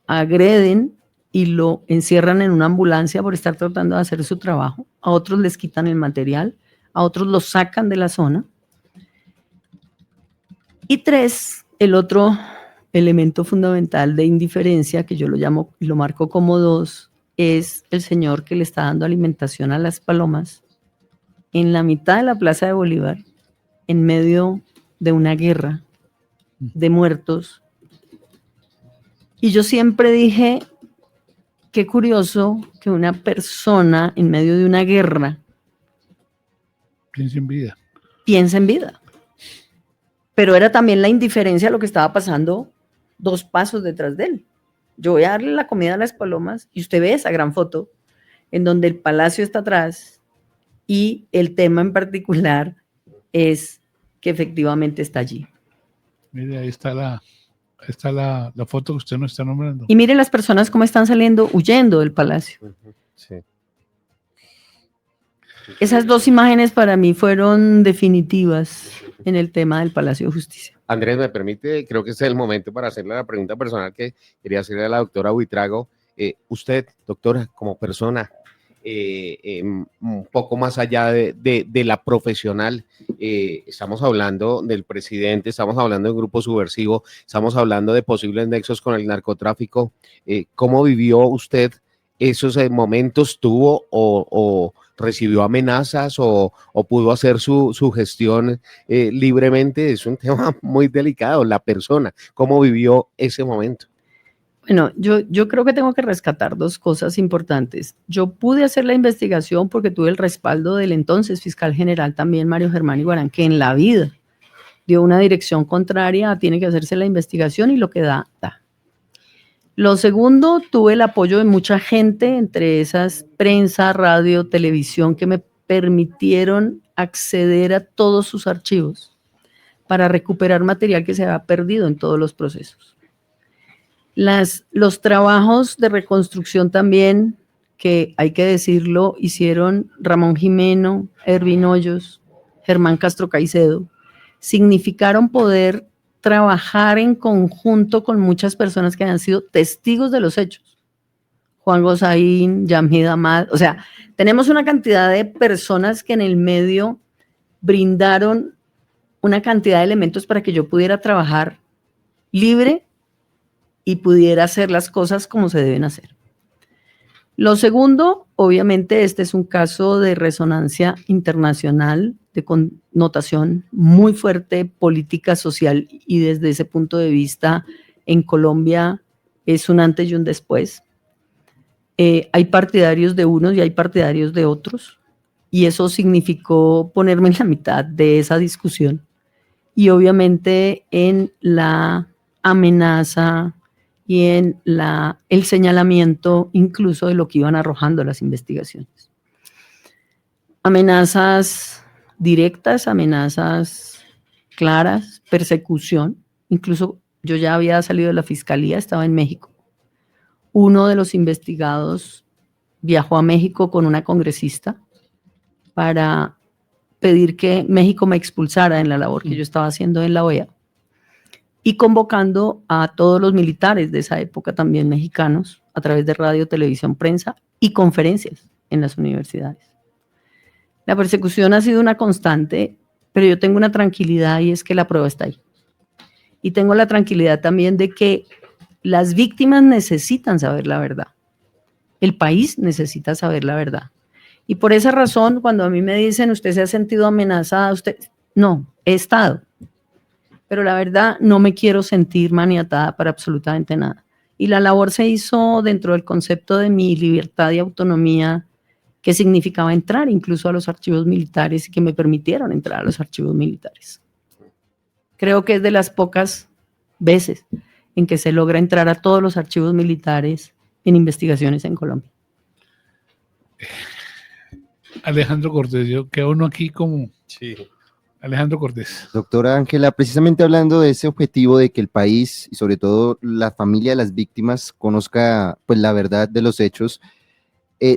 agreden y lo encierran en una ambulancia por estar tratando de hacer su trabajo. A otros les quitan el material, a otros los sacan de la zona. Y 3, el otro elemento fundamental de indiferencia, que yo lo llamo y lo marco como 2, es el señor que le está dando alimentación a las palomas en la mitad de la Plaza de Bolívar, en medio de una guerra de muertos. Y yo siempre dije, qué curioso que una persona en medio de una guerra piense en vida. Piensa en vida. Pero era también la indiferencia a lo que estaba pasando 2 pasos detrás de él. Yo voy a darle la comida a las palomas y usted ve esa gran foto en donde el palacio está atrás y el tema en particular es que efectivamente está allí. Mire, ahí está la foto que usted nos está nombrando. Y mire las personas cómo están saliendo, huyendo del palacio. Sí. Esas 2 imágenes para mí fueron definitivas en el tema del Palacio de Justicia. Andrés, me permite, creo que este es el momento para hacerle la pregunta personal que quería hacerle a la doctora Buitrago. Usted, doctora, como persona, un poco más allá de la profesional, estamos hablando del presidente, estamos hablando de un grupo subversivo, estamos hablando de posibles nexos con el narcotráfico. ¿Cómo vivió usted esos momentos? ¿Tuvo o recibió amenazas o pudo hacer su gestión libremente? Es un tema muy delicado, la persona. ¿Cómo vivió ese momento? Bueno, yo creo que tengo que rescatar 2 cosas importantes. Yo pude hacer la investigación porque tuve el respaldo del entonces fiscal general también, Mario Germán Iguarán, que en la vida dio una dirección contraria, tiene que hacerse la investigación y lo que da. Lo segundo, tuve el apoyo de mucha gente, entre esas prensa, radio, televisión, que me permitieron acceder a todos sus archivos para recuperar material que se había perdido en todos los procesos. Los trabajos de reconstrucción también, que hay que decirlo, hicieron Ramón Jimeno, Ervin Hoyos, Germán Castro Caicedo, significaron poder trabajar en conjunto con muchas personas que habían sido testigos de los hechos. Juan Gozaín, Yamhid Ahmad, o sea, tenemos una cantidad de personas que en el medio brindaron una cantidad de elementos para que yo pudiera trabajar libre y pudiera hacer las cosas como se deben hacer. Lo segundo, obviamente, este es un caso de resonancia internacional, de connotación muy fuerte, política, social, y desde ese punto de vista, en Colombia es un antes y un después. Hay partidarios de unos y hay partidarios de otros, y eso significó ponerme en la mitad de esa discusión. Y obviamente en la amenaza y en el señalamiento incluso de lo que iban arrojando las investigaciones. Amenazas directas, amenazas claras, persecución. Incluso yo ya había salido de la fiscalía, estaba en México. Uno de los investigados viajó a México con una congresista para pedir que México me expulsara en la labor que yo estaba haciendo en la OEA y convocando a todos los militares de esa época, también mexicanos, a través de radio, televisión, prensa y conferencias en las universidades. La persecución ha sido una constante, pero yo tengo una tranquilidad y es que la prueba está ahí. Y tengo la tranquilidad también de que las víctimas necesitan saber la verdad. El país necesita saber la verdad. Y por esa razón, cuando a mí me dicen, ¿usted se ha sentido amenazada? No, he estado. Pero la verdad, no me quiero sentir maniatada para absolutamente nada. Y la labor se hizo dentro del concepto de mi libertad y autonomía, que significaba entrar incluso a los archivos militares y que me permitieron entrar a los archivos militares. Creo que es de las pocas veces en que se logra entrar a todos los archivos militares en investigaciones en Colombia. Alejandro Cortés, yo quedo uno aquí como Sí. Alejandro Cortés. Doctora Ángela, precisamente hablando de ese objetivo de que el país y sobre todo la familia de las víctimas conozca pues la verdad de los hechos,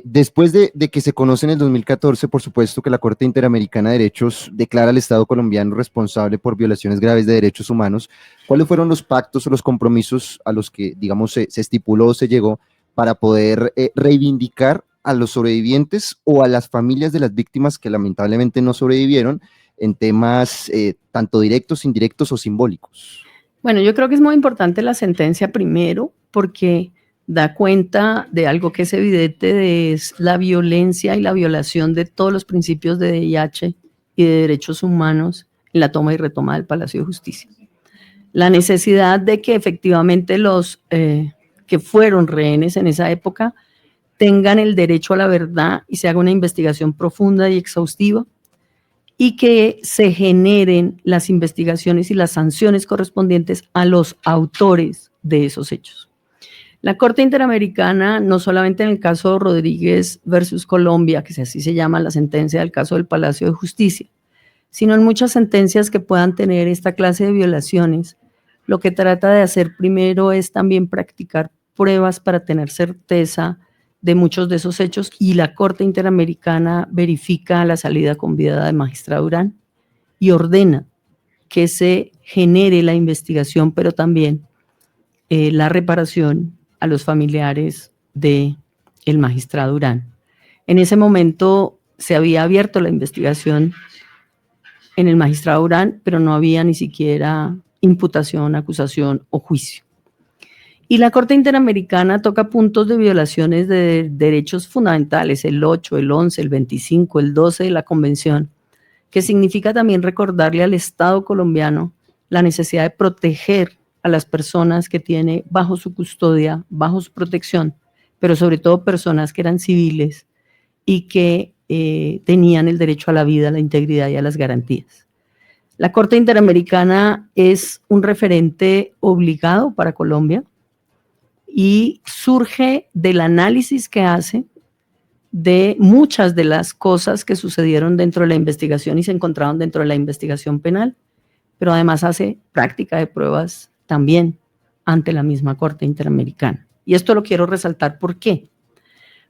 después de que se conoce en el 2014, por supuesto que la Corte Interamericana de Derechos declara al Estado colombiano responsable por violaciones graves de derechos humanos. ¿Cuáles fueron los pactos o los compromisos a los que, digamos, se estipuló o se llegó para poder reivindicar a los sobrevivientes o a las familias de las víctimas que lamentablemente no sobrevivieron en temas tanto directos, indirectos o simbólicos? Bueno, yo creo que es muy importante la sentencia primero porque da cuenta de algo que es evidente, es la violencia y la violación de todos los principios de DIH y de derechos humanos en la toma y retoma del Palacio de Justicia. La necesidad de que efectivamente los que fueron rehenes en esa época tengan el derecho a la verdad y se haga una investigación profunda y exhaustiva y que se generen las investigaciones y las sanciones correspondientes a los autores de esos hechos. La Corte Interamericana, no solamente en el caso Rodríguez versus Colombia, que así se llama la sentencia del caso del Palacio de Justicia, sino en muchas sentencias que puedan tener esta clase de violaciones, lo que trata de hacer primero es también practicar pruebas para tener certeza de muchos de esos hechos y la Corte Interamericana verifica la salida con vida del magistrado Durán y ordena que se genere la investigación, pero también la reparación a los familiares del magistrado Durán. En ese momento se había abierto la investigación en el magistrado Durán, pero no había ni siquiera imputación, acusación o juicio. Y la Corte Interamericana toca puntos de violaciones de derechos fundamentales, el 8, el 11, el 25, el 12 de la Convención, que significa también recordarle al Estado colombiano la necesidad de proteger a las personas que tiene bajo su custodia, bajo su protección, pero sobre todo personas que eran civiles y que tenían el derecho a la vida, a la integridad y a las garantías. La Corte Interamericana es un referente obligado para Colombia y surge del análisis que hace de muchas de las cosas que sucedieron dentro de la investigación y se encontraron dentro de la investigación penal, pero además hace práctica de pruebas también ante la misma Corte Interamericana. Y esto lo quiero resaltar, ¿por qué?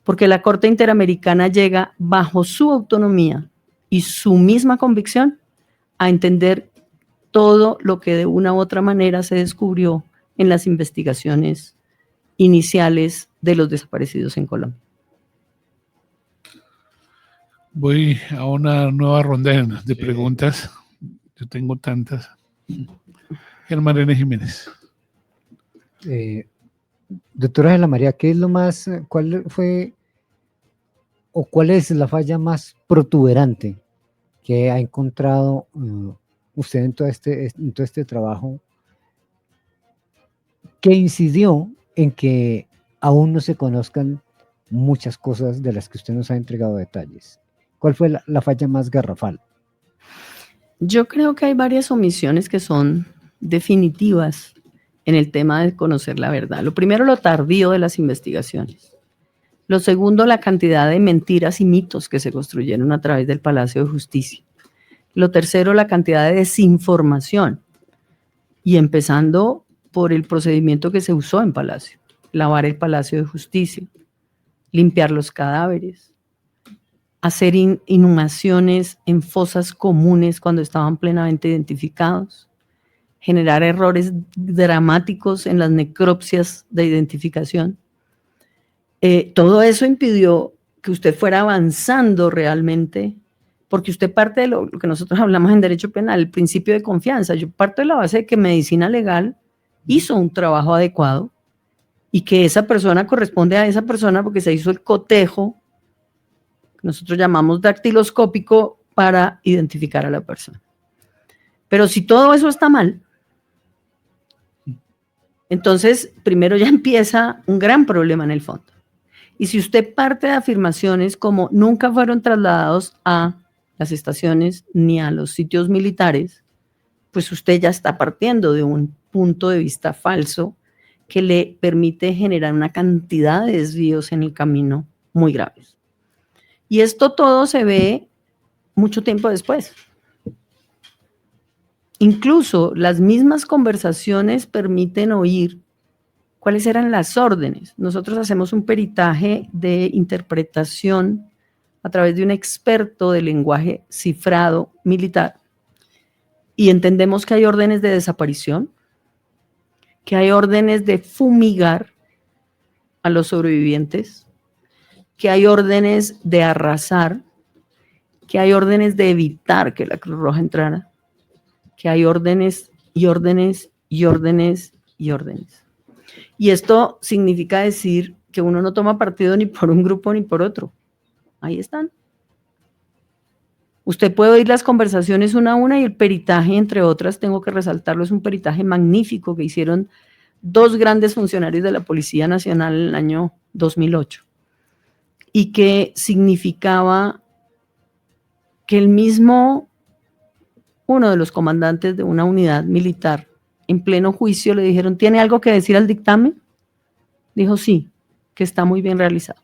Porque la Corte Interamericana llega bajo su autonomía y su misma convicción a entender todo lo que de una u otra manera se descubrió en las investigaciones iniciales de los desaparecidos en Colombia. Voy a una nueva ronda de preguntas. Yo tengo tantas. Germán René Jiménez. Doctora Ángela María, ¿qué es lo más, cuál fue o cuál es la falla más protuberante que ha encontrado usted en todo este trabajo que incidió en que aún no se conozcan muchas cosas de las que usted nos ha entregado detalles? ¿Cuál fue la falla más garrafal? Yo creo que hay varias omisiones que son definitivas en el tema de conocer la verdad. Lo primero, lo tardío de las investigaciones. Lo segundo, la cantidad de mentiras y mitos que se construyeron a través del Palacio de Justicia. Lo tercero, la cantidad de desinformación. Y empezando por el procedimiento que se usó en Palacio, lavar el Palacio de Justicia, limpiar los cadáveres, hacer inhumaciones en fosas comunes cuando estaban plenamente identificados, generar errores dramáticos en las necropsias de identificación. Todo eso impidió que usted fuera avanzando realmente, porque usted parte de lo que nosotros hablamos en derecho penal, el principio de confianza. Yo parto de la base de que medicina legal hizo un trabajo adecuado y que esa persona corresponde a esa persona porque se hizo el cotejo, que nosotros llamamos dactiloscópico, para identificar a la persona. Pero si todo eso está mal, entonces primero ya empieza un gran problema en el fondo. Y si usted parte de afirmaciones como nunca fueron trasladados a las estaciones ni a los sitios militares, pues usted ya está partiendo de un punto de vista falso que le permite generar una cantidad de desvíos en el camino muy graves. Y esto todo se ve mucho tiempo después. Incluso las mismas conversaciones permiten oír cuáles eran las órdenes. Nosotros hacemos un peritaje de interpretación a través de un experto de lenguaje cifrado militar y entendemos que hay órdenes de desaparición, que hay órdenes de fumigar a los sobrevivientes, que hay órdenes de arrasar, que hay órdenes de evitar que la Cruz Roja entrara, que hay órdenes y órdenes y órdenes y órdenes. Y esto significa decir que uno no toma partido ni por un grupo ni por otro. Ahí están. Usted puede oír las conversaciones una a una y el peritaje, entre otras, tengo que resaltarlo, es un peritaje magnífico que hicieron 2 grandes funcionarios de la Policía Nacional en el año 2008 y que significaba que uno de los comandantes de una unidad militar en pleno juicio le dijeron, ¿tiene algo que decir al dictamen? Dijo, sí, que está muy bien realizado.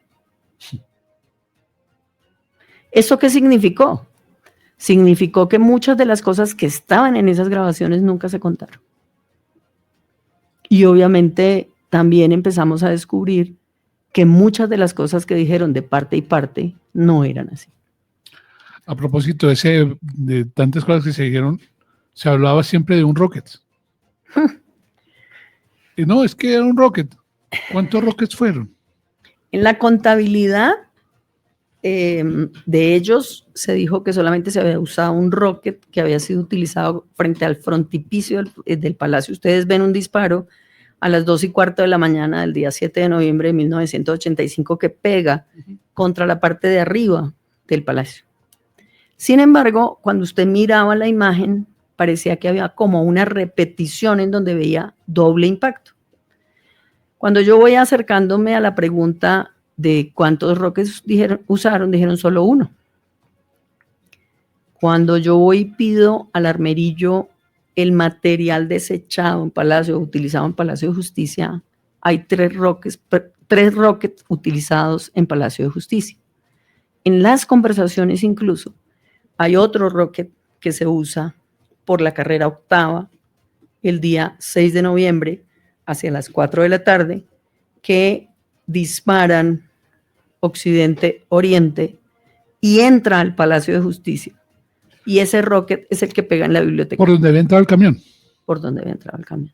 ¿Eso qué significó? Significó que muchas de las cosas que estaban en esas grabaciones nunca se contaron. Y obviamente también empezamos a descubrir que muchas de las cosas que dijeron de parte y parte no eran así. A propósito de tantas cosas que se dijeron, se hablaba siempre de un rocket. Y no, es que era un rocket. ¿Cuántos rockets fueron? En la contabilidad de ellos se dijo que solamente se había usado un rocket que había sido utilizado frente al frontispicio del palacio. Ustedes ven un disparo a las 2:15 de la mañana del día 7 de noviembre de 1985 que pega contra la parte de arriba del palacio. Sin embargo, cuando usted miraba la imagen, parecía que había como una repetición en donde veía doble impacto. Cuando yo voy acercándome a la pregunta de cuántos rockets usaron, dijeron solo uno. Cuando yo voy y pido al armerillo el material desechado en Palacio, utilizado en Palacio de Justicia, hay 3 rockets utilizados en Palacio de Justicia. En las conversaciones incluso hay otro rocket que se usa por la carrera octava el día 6 de noviembre hacia las 4 de la tarde que disparan occidente-oriente y entra al Palacio de Justicia. Y ese rocket es el que pega en la biblioteca. ¿Por donde había entrado el camión? Por donde había entrado el camión.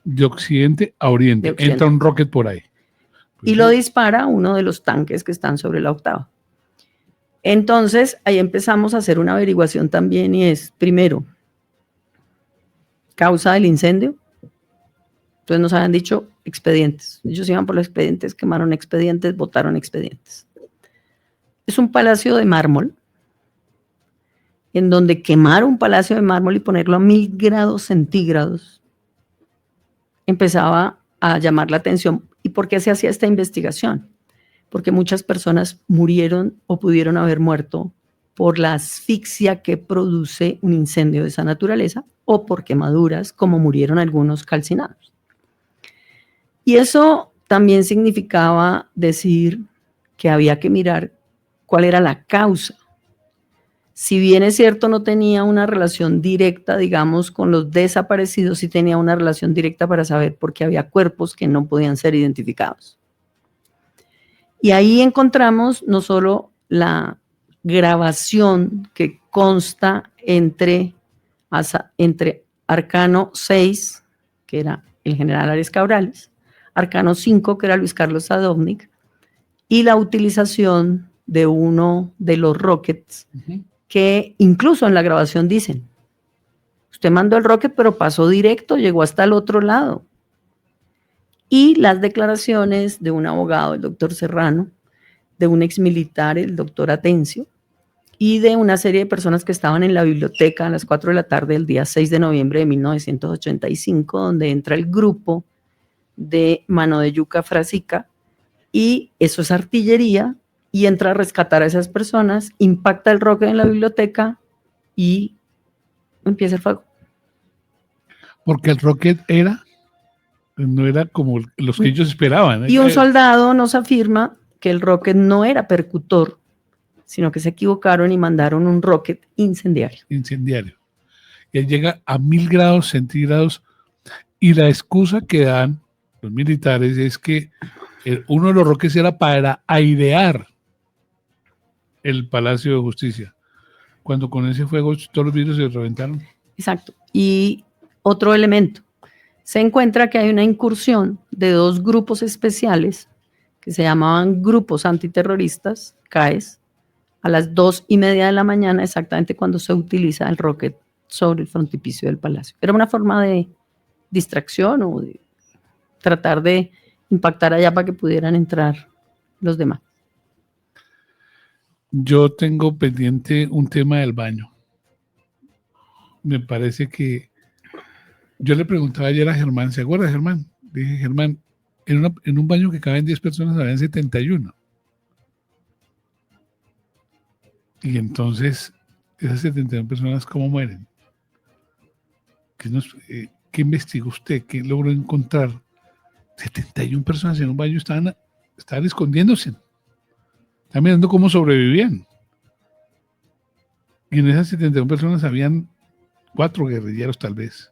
De occidente a oriente. Entra un rocket por ahí. Y lo dispara uno de los tanques que están sobre la octava. Entonces, ahí empezamos a hacer una averiguación también y es, primero, causa del incendio. Entonces nos habían dicho expedientes. Ellos iban por los expedientes, quemaron expedientes, botaron expedientes. Es un palacio de mármol, en donde quemar un palacio de mármol y ponerlo a 1000 grados centígrados empezaba a llamar la atención. ¿Y por qué se hacía esta investigación? Porque muchas personas murieron o pudieron haber muerto por la asfixia que produce un incendio de esa naturaleza o por quemaduras, como murieron algunos calcinados. Y eso también significaba decir que había que mirar cuál era la causa. Si bien es cierto, no tenía una relación directa, digamos, con los desaparecidos, sí tenía una relación directa para saber por qué había cuerpos que no podían ser identificados. Y ahí encontramos no solo la grabación que consta entre Arcano 6, que era el general Arias Cabrales, Arcano 5, que era Luis Carlos Sadovnik, y la utilización de uno de los rockets, que incluso en la grabación dicen, usted mandó el rocket, pero pasó directo, llegó hasta el otro lado. Y las declaraciones de un abogado, el doctor Serrano, de un exmilitar, el doctor Atencio, y de una serie de personas que estaban en la biblioteca a las 4 de la tarde del día 6 de noviembre de 1985, donde entra el grupo de Mano de Yuca Frasica, y eso es artillería, y entra a rescatar a esas personas, impacta el rocket en la biblioteca y empieza el fuego. Porque el rocket no era como los que ellos esperaban. Y un soldado nos afirma que el rocket no era percutor, sino que se equivocaron y mandaron un rocket incendiario. Incendiario. Y él llega a 1000 grados centígrados y la excusa que dan los militares es que uno de los rockets era para airear el Palacio de Justicia, cuando con ese fuego todos los vidrios se reventaron. Exacto. Y otro elemento, se encuentra que hay una incursión de 2 grupos especiales que se llamaban grupos antiterroristas, CAES, a las 2:30 de la mañana, exactamente cuando se utiliza el rocket sobre el frontispicio del palacio. Era una forma de distracción o de tratar de impactar allá para que pudieran entrar los demás. Yo tengo pendiente un tema del baño. Me parece que yo le preguntaba ayer a Germán, ¿se acuerda, Germán? Dije, Germán, en un baño que caben 10 personas habían 71. Y entonces, esas 71 personas, ¿cómo mueren? ¿Qué investigó usted? ¿Qué logró encontrar? 71 personas en un baño estaban escondiéndose. Estaban mirando cómo sobrevivían. Y en esas 71 personas habían 4 guerrilleros tal vez.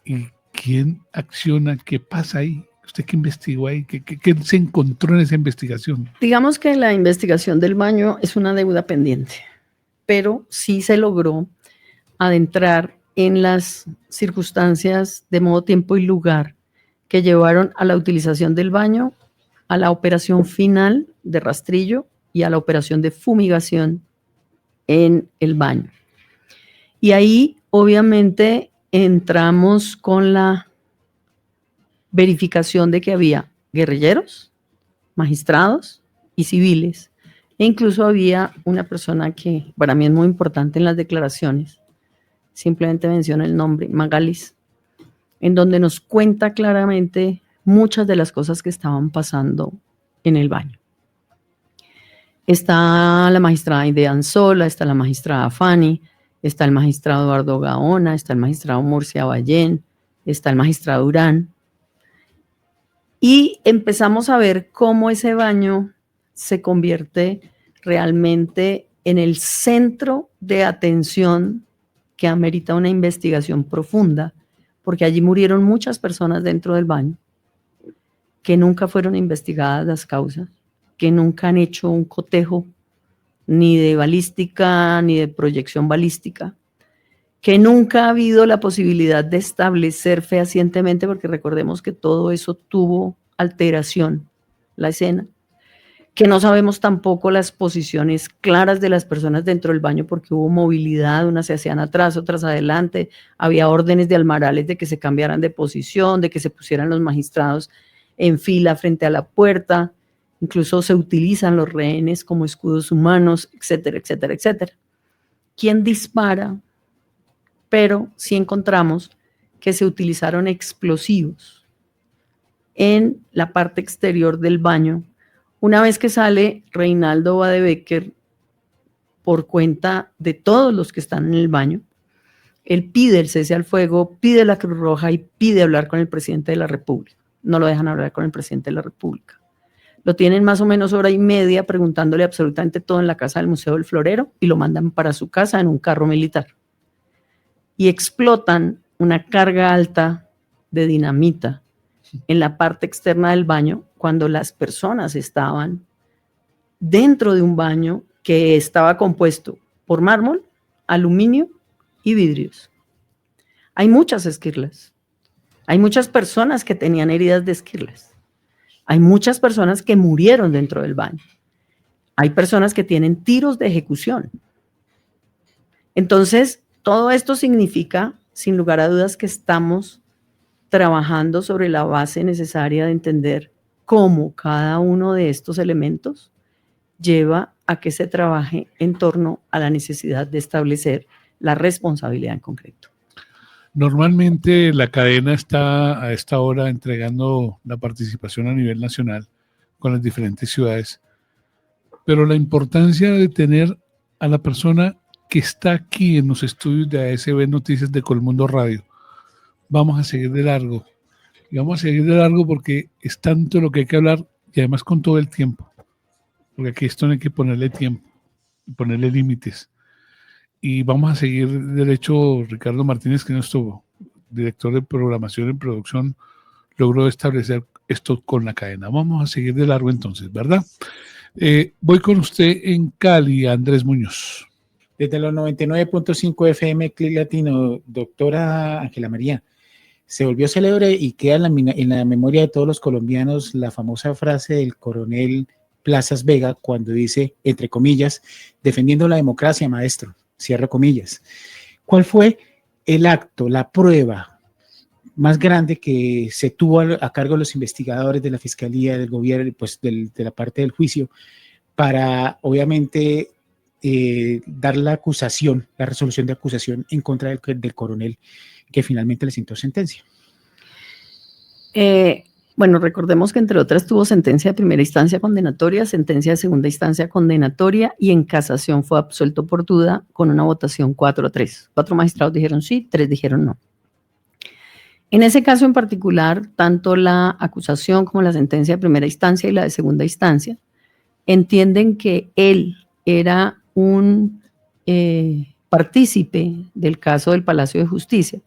¿Y quién acciona? ¿Qué pasa ahí? ¿Usted qué investigó ahí? ¿Qué se encontró en esa investigación? Digamos que la investigación del baño es una deuda pendiente, pero sí se logró adentrar en las circunstancias de modo, tiempo y lugar que llevaron a la utilización del baño, a la operación final de rastrillo y a la operación de fumigación en el baño. Y ahí, obviamente, entramos con la verificación de que había guerrilleros, magistrados y civiles. E incluso había una persona que para mí es muy importante en las declaraciones, simplemente menciona el nombre, Magalis, en donde nos cuenta claramente muchas de las cosas que estaban pasando en el baño. Está la magistrada Idea Anzola, está la magistrada Fanny, está el magistrado Eduardo Gaona, está el magistrado Murcia Ballén, está el magistrado Durán. Y empezamos a ver cómo ese baño se convierte realmente en el centro de atención que amerita una investigación profunda, porque allí murieron muchas personas dentro del baño, que nunca fueron investigadas las causas, que nunca han hecho un cotejo ni de balística ni de proyección balística, que nunca ha habido la posibilidad de establecer fehacientemente, porque recordemos que todo eso tuvo alteración, la escena, que no sabemos tampoco las posiciones claras de las personas dentro del baño, porque hubo movilidad, unas se hacían atrás, otras adelante, había órdenes de almarales de que se cambiaran de posición, de que se pusieran los magistrados en fila frente a la puerta, incluso se utilizan los rehenes como escudos humanos, etcétera, etcétera, etcétera. ¿Quién dispara? Pero sí encontramos que se utilizaron explosivos en la parte exterior del baño. Una vez que sale Reinaldo Badebecker por cuenta de todos los que están en el baño, él pide el cese al fuego, pide la Cruz Roja y pide hablar con el presidente de la República. No lo dejan hablar con el presidente de la República. Lo tienen más o menos 1:30 preguntándole absolutamente todo en la casa del Museo del Florero y lo mandan para su casa en un carro militar. Y explotan una carga alta de dinamita en la parte externa del baño cuando las personas estaban dentro de un baño que estaba compuesto por mármol, aluminio y vidrios. Hay muchas esquirlas. Hay muchas personas que tenían heridas de esquirlas. Hay muchas personas que murieron dentro del baño. Hay personas que tienen tiros de ejecución. Entonces, todo esto significa, sin lugar a dudas, que estamos trabajando sobre la base necesaria de entender cómo cada uno de estos elementos lleva a que se trabaje en torno a la necesidad de establecer la responsabilidad en concreto. Normalmente la cadena está a esta hora entregando la participación a nivel nacional con las diferentes ciudades, pero la importancia de tener a la persona que está aquí en los estudios de ASB Noticias de Colmundo Radio. Vamos a seguir de largo. Y vamos a seguir de largo porque es tanto lo que hay que hablar y además con todo el tiempo. Porque aquí esto no hay que ponerle tiempo, ponerle límites. Y vamos a seguir derecho. Ricardo Martínez, que es nuestro director de programación y producción, logró establecer esto con la cadena. Vamos a seguir de largo entonces, ¿verdad? Voy con usted en Cali, Andrés Muñoz. Desde los 99.5 FM Clic Latino, doctora Ángela María, se volvió célebre y queda en la memoria de todos los colombianos la famosa frase del coronel Plazas Vega cuando dice, entre comillas, defendiendo la democracia, maestro, cierro comillas. ¿Cuál fue el acto, la prueba más grande que se tuvo a cargo de los investigadores de la Fiscalía, del gobierno, pues de la parte del juicio, para obviamente dar la acusación, la resolución de acusación en contra del coronel que finalmente le sentó sentencia? Bueno, recordemos que entre otras tuvo sentencia de primera instancia condenatoria, sentencia de segunda instancia condenatoria y en casación fue absuelto por duda con una votación 4-3. 4 magistrados dijeron sí, 3 dijeron no. En ese caso en particular, tanto la acusación como la sentencia de primera instancia y la de segunda instancia entienden que él era un partícipe del caso del Palacio de Justicia,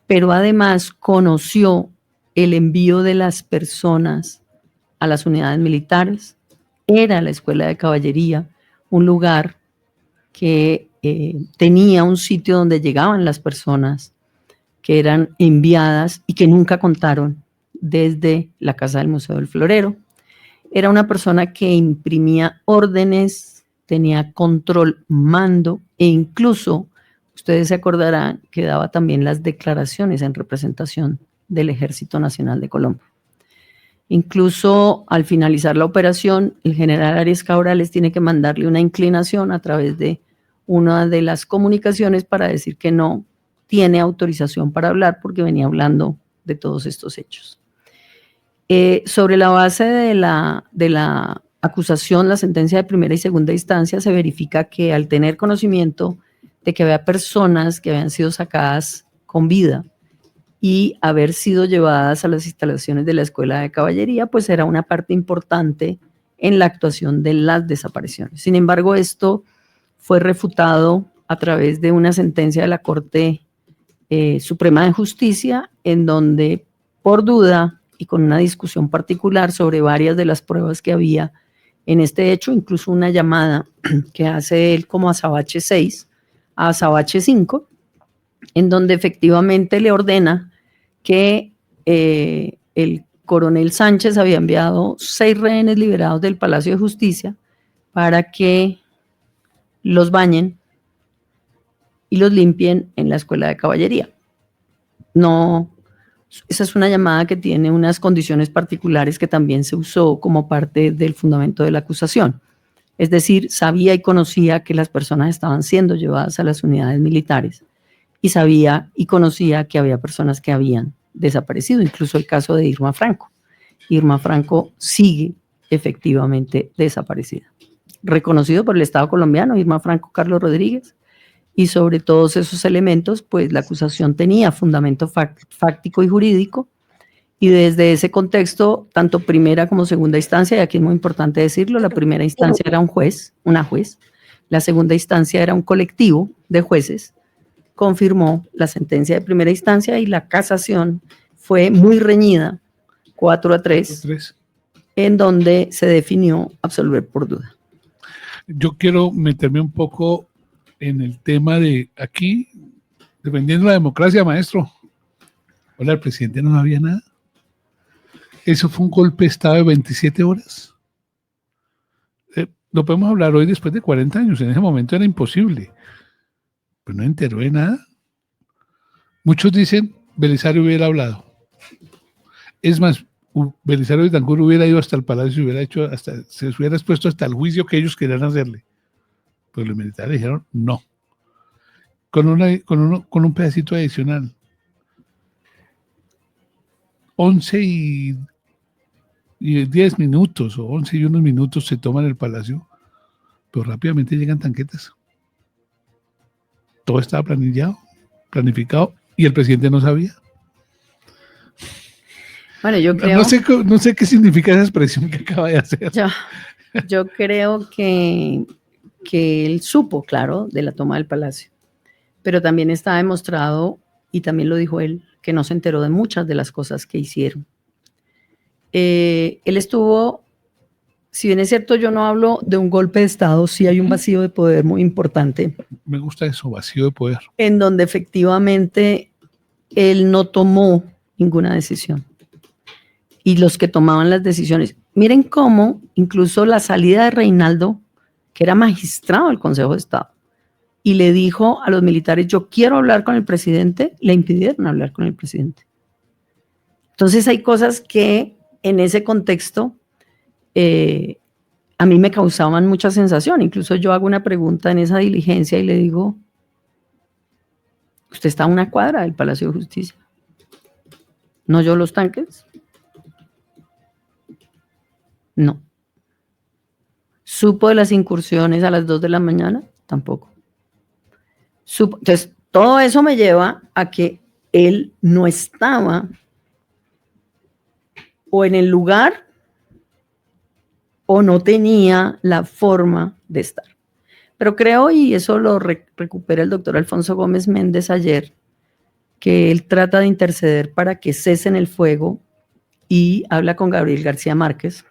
pero además conoció el envío de las personas a las unidades militares, era la Escuela de Caballería, un lugar que tenía un sitio donde llegaban las personas que eran enviadas y que nunca contaron desde la Casa del Museo del Florero. Era una persona que imprimía órdenes, tenía control, mando e incluso, ustedes se acordarán, que daba también las declaraciones en representación del Ejército Nacional de Colombia. Incluso al finalizar la operación, el general Arias Cabrales tiene que mandarle una inclinación a través de una de las comunicaciones para decir que no tiene autorización para hablar porque venía hablando de todos estos hechos. Sobre la base de la acusación, la sentencia de primera y segunda instancia, se verifica que al tener conocimiento de que había personas que habían sido sacadas con vida y haber sido llevadas a las instalaciones de la Escuela de Caballería, pues era una parte importante en la actuación de las desapariciones. Sin embargo, esto fue refutado a través de una sentencia de la Corte Suprema de Justicia, en donde, por duda y con una discusión particular sobre varias de las pruebas que había en este hecho, incluso una llamada que hace él como Azabache 6 a Azabache 5, en donde efectivamente le ordena que el coronel Sánchez había enviado 6 rehenes liberados del Palacio de Justicia para que los bañen y los limpien en la Escuela de Caballería. No, esa es una llamada que tiene unas condiciones particulares que también se usó como parte del fundamento de la acusación. Es decir, sabía y conocía que las personas estaban siendo llevadas a las unidades militares y sabía y conocía que había personas que habían desaparecido, incluso el caso de Irma Franco. Irma Franco sigue efectivamente desaparecida. Reconocido por el Estado colombiano, Irma Franco Carlos Rodríguez, y sobre todos esos elementos, pues la acusación tenía fundamento fáctico y jurídico, y desde ese contexto, tanto primera como segunda instancia, y aquí es muy importante decirlo, la primera instancia era una juez, la segunda instancia era un colectivo de jueces, confirmó la sentencia de primera instancia y la casación fue muy reñida 4-3, 3. en donde se definió absolver por duda. Yo quiero meterme un poco en el tema de aquí, defendiendo la democracia, maestro. Hola, el presidente no sabía nada. Eso fue un golpe de Estado de 27 horas. Lo podemos hablar hoy después de 40 años. En ese momento era imposible. Pero no enteró de nada. Muchos dicen, Belisario hubiera hablado. Es más, Belisario Betancur hubiera ido hasta el palacio y hubiera hecho hasta, se hubiera expuesto hasta el juicio que ellos querían hacerle. Pero los militares dijeron no. Con un pedacito adicional. 11 y 10 minutos o 11 y unos minutos se toman el palacio, pero rápidamente llegan tanquetas. Todo estaba planificado y el presidente no sabía. Bueno, yo creo... No sé qué significa esa expresión que acaba de hacer. Yo creo que él supo, claro, de la toma del palacio, pero también está demostrado, y también lo dijo él, que no se enteró de muchas de las cosas que hicieron. Él estuvo, si bien es cierto, yo no hablo de un golpe de Estado, sí hay un vacío de poder muy importante. Me gusta eso, vacío de poder. En donde efectivamente él no tomó ninguna decisión. Y los que tomaban las decisiones, miren cómo incluso la salida de Reinaldo, que era magistrado del Consejo de Estado, y le dijo a los militares, yo quiero hablar con el presidente, le impidieron hablar con el presidente. Entonces hay cosas que en ese contexto a mí me causaban mucha sensación. Incluso yo hago una pregunta en esa diligencia y le digo, ¿usted está a una cuadra del Palacio de Justicia? ¿No oyó los tanques? No. ¿Supo de las incursiones a las 2 de la mañana? Tampoco. Entonces, todo eso me lleva a que él no estaba o en el lugar o no tenía la forma de estar. Pero creo, y eso lo recupera el doctor Alfonso Gómez Méndez ayer, que él trata de interceder para que cesen el fuego y habla con Gabriel García Márquez.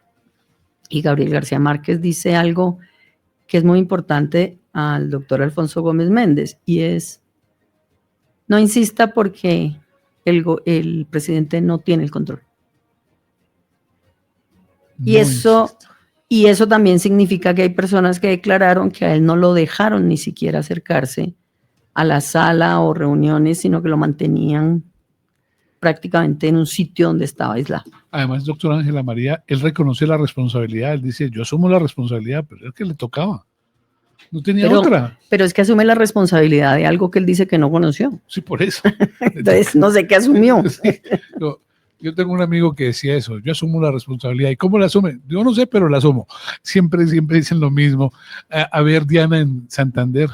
Y Gabriel García Márquez dice algo que es muy importante al doctor Alfonso Gómez Méndez, y es, no insista porque el presidente no tiene el control. Y eso también significa que hay personas que declararon que a él no lo dejaron ni siquiera acercarse a la sala o reuniones, sino que lo mantenían prácticamente en un sitio donde estaba aislado. Además, doctora Ángela María, él reconoce la responsabilidad, él dice, yo asumo la responsabilidad, pero es que le tocaba. No tenía otra. Pero es que asume la responsabilidad de algo que él dice que no conoció. Sí, por eso. Entonces, no sé qué asumió. Sí, yo tengo un amigo que decía eso, yo asumo la responsabilidad. ¿Y cómo la asume? Yo no sé, pero la asumo. Siempre dicen lo mismo. A ver, Diana, en Santander.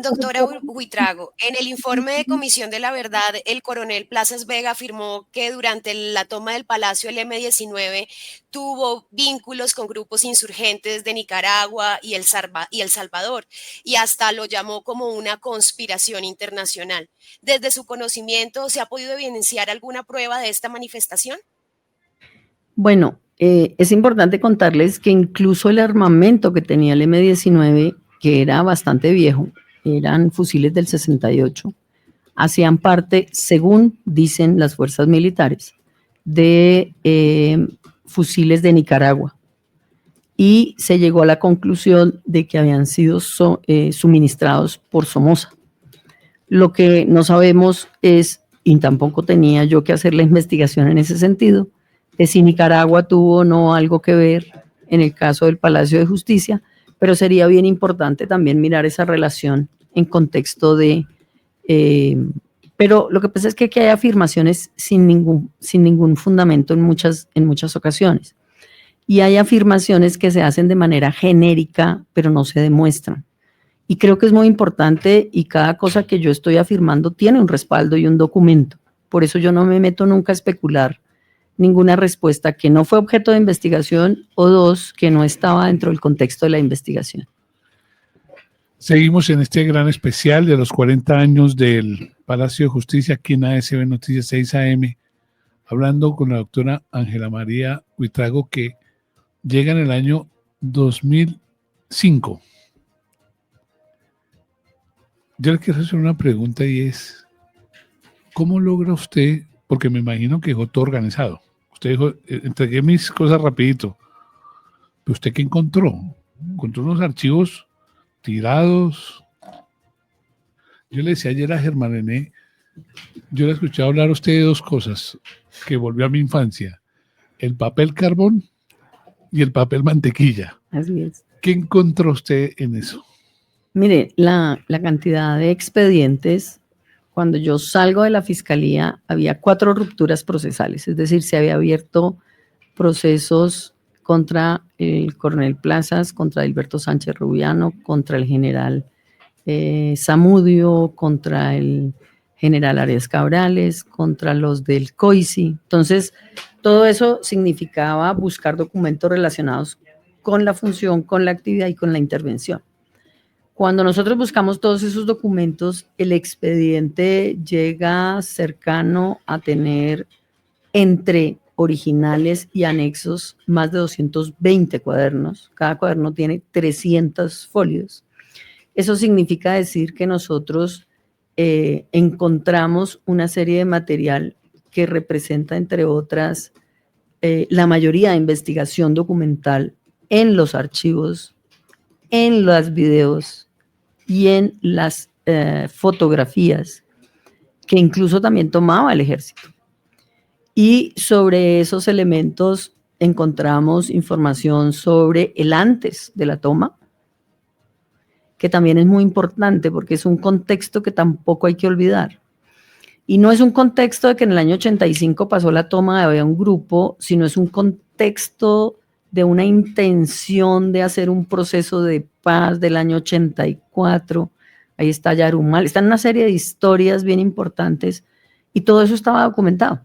Doctora Buitrago, en el informe de Comisión de la Verdad, el coronel Plazas Vega afirmó que durante la toma del Palacio el M-19 tuvo vínculos con grupos insurgentes de Nicaragua y El Salvador, y hasta lo llamó como una conspiración internacional. ¿Desde su conocimiento se ha podido evidenciar alguna prueba de esta manifestación? Bueno, es importante contarles que incluso el armamento que tenía el M-19, que era bastante viejo, eran fusiles del 68, hacían parte, según dicen las fuerzas militares, de fusiles de Nicaragua. Y se llegó a la conclusión de que habían sido suministrados por Somoza. Lo que no sabemos es, y tampoco tenía yo que hacer la investigación en ese sentido, de si Nicaragua tuvo o no algo que ver en el caso del Palacio de Justicia, pero sería bien importante también mirar esa relación en contexto de... pero lo que pasa es que aquí hay afirmaciones sin ningún fundamento en muchas ocasiones. Y hay afirmaciones que se hacen de manera genérica, pero no se demuestran. Y creo que es muy importante, y cada cosa que yo estoy afirmando tiene un respaldo y un documento. Por eso yo no me meto nunca a especular ninguna respuesta que no fue objeto de investigación o dos, que no estaba dentro del contexto de la investigación. Seguimos en este gran especial de los 40 años del Palacio de Justicia aquí en ASB Noticias 6 AM, hablando con la doctora Ángela María Huitrago, que llega en el año 2005. Yo le quiero hacer una pregunta y es, ¿cómo logra usted, porque me imagino que dejó todo organizado? Usted dijo, entregué mis cosas rapidito. ¿Pero usted qué encontró? Encontró unos archivos tirados. Yo le decía ayer a Germán René, yo le escuché hablar a usted de dos cosas que volvió a mi infancia. El papel carbón y el papel mantequilla. Así es. ¿Qué encontró usted en eso? Mire, la cantidad de expedientes, cuando yo salgo de la fiscalía, había 4 rupturas procesales, es decir, se había abierto procesos contra el coronel Plazas, contra Alberto Sánchez Rubiano, contra el general Zamudio, contra el general Arias Cabrales, contra los del COICI. Entonces, todo eso significaba buscar documentos relacionados con la función, con la actividad y con la intervención. Cuando nosotros buscamos todos esos documentos, el expediente llega cercano a tener entre originales y anexos más de 220 cuadernos. Cada cuaderno tiene 300 folios. Eso significa decir que nosotros encontramos una serie de material que representa, entre otras, la mayoría de investigación documental en los archivos, en los videos y en las fotografías que incluso también tomaba el ejército. Y sobre esos elementos encontramos información sobre el antes de la toma, que también es muy importante porque es un contexto que tampoco hay que olvidar. Y no es un contexto de que en el año 85 pasó la toma de un grupo, sino es un contexto de una intención de hacer un proceso de paz del año 84. Ahí está Yarumal, están una serie de historias bien importantes y todo eso estaba documentado.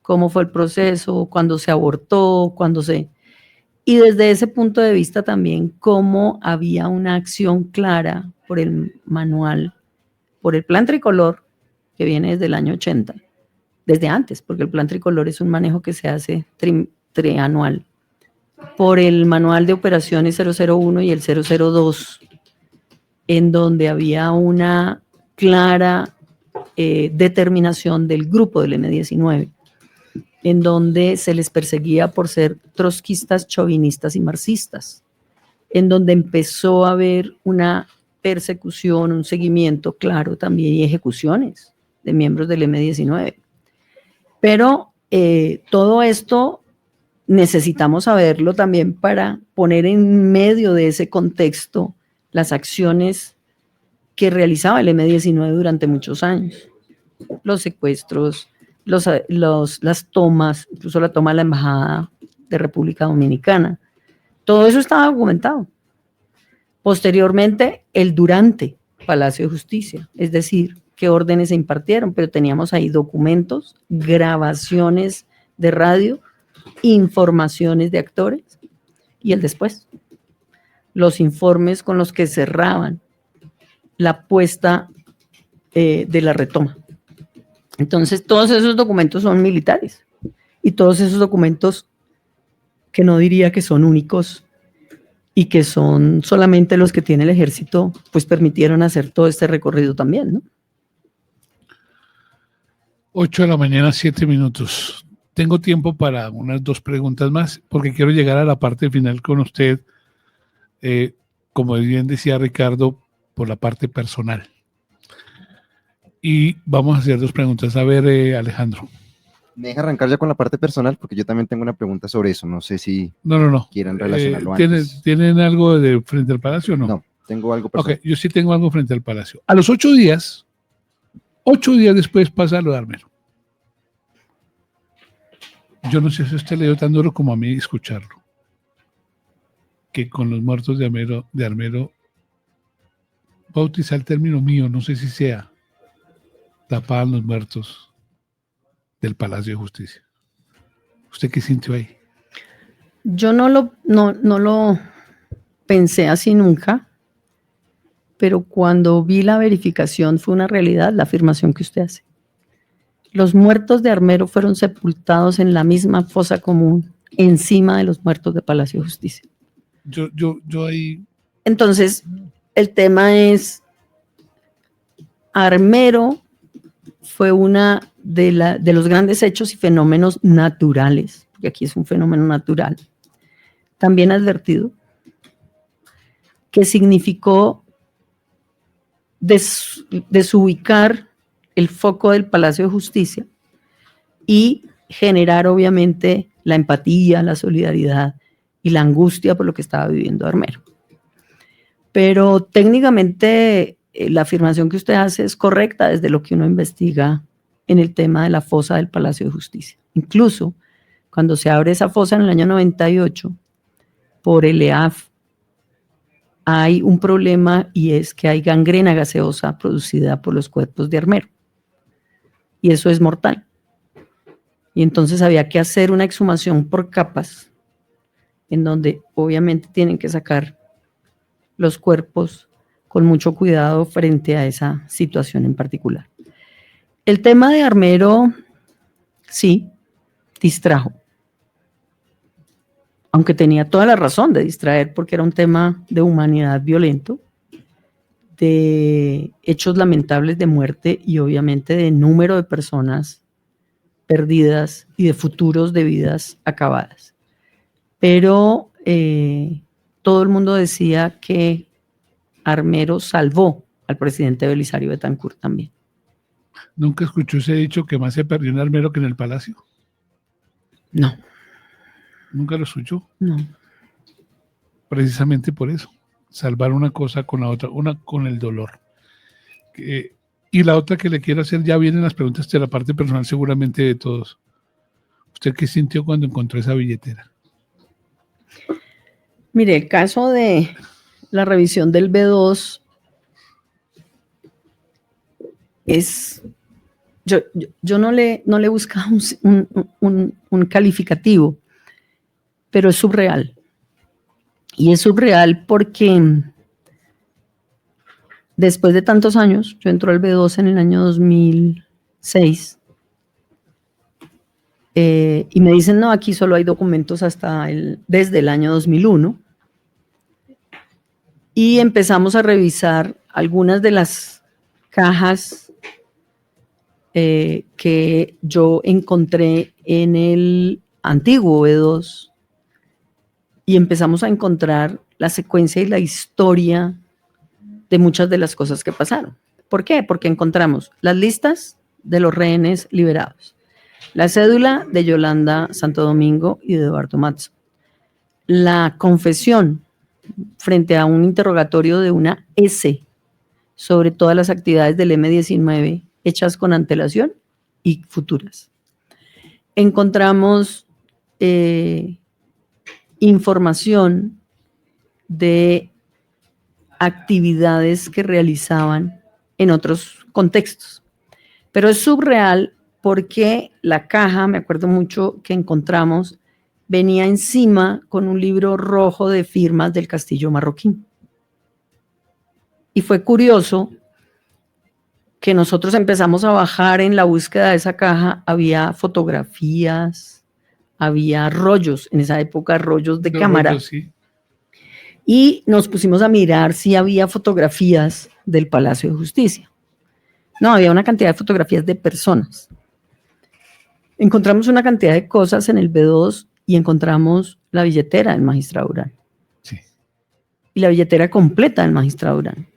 Cómo fue el proceso, cuándo se abortó, cuándo se... Y desde ese punto de vista también cómo había una acción clara por el manual, por el plan tricolor, que viene desde el año 80, desde antes, porque el plan tricolor es un manejo que se hace trianual, por el manual de operaciones 001 y el 002, en donde había una clara determinación del grupo del M-19, en donde se les perseguía por ser trotskistas, chauvinistas y marxistas, en donde empezó a haber una persecución, un seguimiento claro también y ejecuciones de miembros del M-19. Pero todo esto necesitamos saberlo también para poner en medio de ese contexto las acciones que realizaba el M-19 durante muchos años. Los secuestros, las tomas, incluso la toma de la Embajada de República Dominicana. Todo eso estaba documentado. Posteriormente, el durante Palacio de Justicia, es decir, qué órdenes se impartieron, pero teníamos ahí documentos, grabaciones de radio, informaciones de actores y el después. Los informes con los que cerraban la puesta de la retoma. Entonces, todos esos documentos son militares y todos esos documentos que no diría que son únicos y que son solamente los que tiene el ejército, pues permitieron hacer todo este recorrido también, ¿no? 8 de la mañana, 7 minutos. Tengo tiempo para unas 2 preguntas más, porque quiero llegar a la parte final con usted, como bien decía Ricardo, por la parte personal. Y vamos a hacer 2 preguntas. A ver, Alejandro. ¿Me deja arrancar ya con la parte personal? Porque yo también tengo una pregunta sobre eso. No sé si No. quieran relacionarlo antes. ¿Tienen algo de frente al Palacio o no? No, tengo algo personal. Ok, yo sí tengo algo frente al Palacio. A los 8 días después pasa lo de Armero. Yo no sé si a usted le dio tan duro como a mí escucharlo. Que con los muertos de Armero, voy a utilizar el término mío, no sé si sea, tapaban los muertos del Palacio de Justicia. ¿Usted qué sintió ahí? Yo no lo pensé así nunca, pero cuando vi la verificación fue una realidad la afirmación que usted hace. los muertos de Armero fueron sepultados en la misma fosa común, encima de los muertos de Palacio de Justicia. Yo ahí, Entonces, el tema es, Armero fue una de los grandes hechos y fenómenos naturales, porque aquí es un fenómeno natural, también advertido, que significó desubicar el foco del Palacio de Justicia y generar obviamente la empatía, la solidaridad y la angustia por lo que estaba viviendo Armero. Pero técnicamente la afirmación que usted hace es correcta desde lo que uno investiga en el tema de la fosa del Palacio de Justicia. Incluso cuando se abre esa fosa en el año 98 por el EAF, hay un problema y es que hay gangrena gaseosa producida por los cuerpos de Armero. Y eso es mortal. Y entonces había que hacer una exhumación por capas, en donde obviamente tienen que sacar los cuerpos con mucho cuidado frente a esa situación en particular. El tema de Armero, sí, distrajo. Aunque tenía toda la razón de distraer, porque era un tema de humanidad violento, de hechos lamentables de muerte y obviamente de número de personas perdidas y de futuros de vidas acabadas. Pero todo el mundo decía que Armero salvó al presidente Belisario Betancur también. nunca escuchó ese dicho que más se perdió en Armero que en el Palacio. No, Nunca lo escuchó. no. Precisamente por eso. Salvar una cosa con la otra, una con el dolor. Y la otra que le quiero hacer, ya vienen las preguntas de la parte personal seguramente de todos. ¿Usted qué sintió cuando encontró esa billetera? Mire, el caso de la revisión del B2 es... Yo no le buscaba un calificativo, pero es surreal. Y es surreal porque después de tantos años, yo entro al B2 en el año 2006, y me dicen, no, aquí solo hay documentos desde el año 2001, y empezamos a revisar algunas de las cajas que yo encontré en el antiguo B2, y empezamos a encontrar la secuencia y la historia de muchas de las cosas que pasaron. ¿Por qué? Porque encontramos las listas de los rehenes liberados, la cédula de Yolanda Santo Domingo y de Eduardo Matzo, la confesión frente a un interrogatorio de una S sobre todas las actividades del M-19 hechas con antelación y futuras. Encontramos información de actividades que realizaban en otros contextos. Pero es surreal porque la caja, me acuerdo mucho que encontramos, venía encima con un libro rojo de firmas del Castillo Marroquín. Y fue curioso que nosotros empezamos a bajar en la búsqueda de esa caja, había fotografías, había rollos, en esa época rollos de cámara. Rollos, sí. Y nos pusimos a mirar si había fotografías del Palacio de Justicia. No, había una cantidad de fotografías de personas. Encontramos una cantidad de cosas en el B2 y encontramos la billetera del magistrado Urán. Sí. Y la billetera completa del magistrado Urán.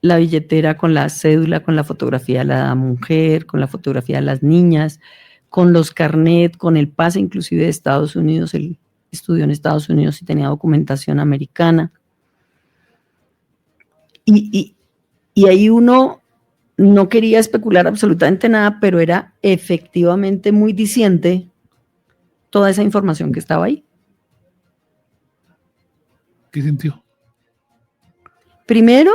La billetera con la cédula, con la fotografía de la mujer, con la fotografía de las niñas, con los carnet, con el pase inclusive de Estados Unidos. Él estudió en Estados Unidos y tenía documentación americana. Y ahí uno no quería especular absolutamente nada, pero era efectivamente muy diciente toda esa información que estaba ahí. ¿Qué sintió? Primero,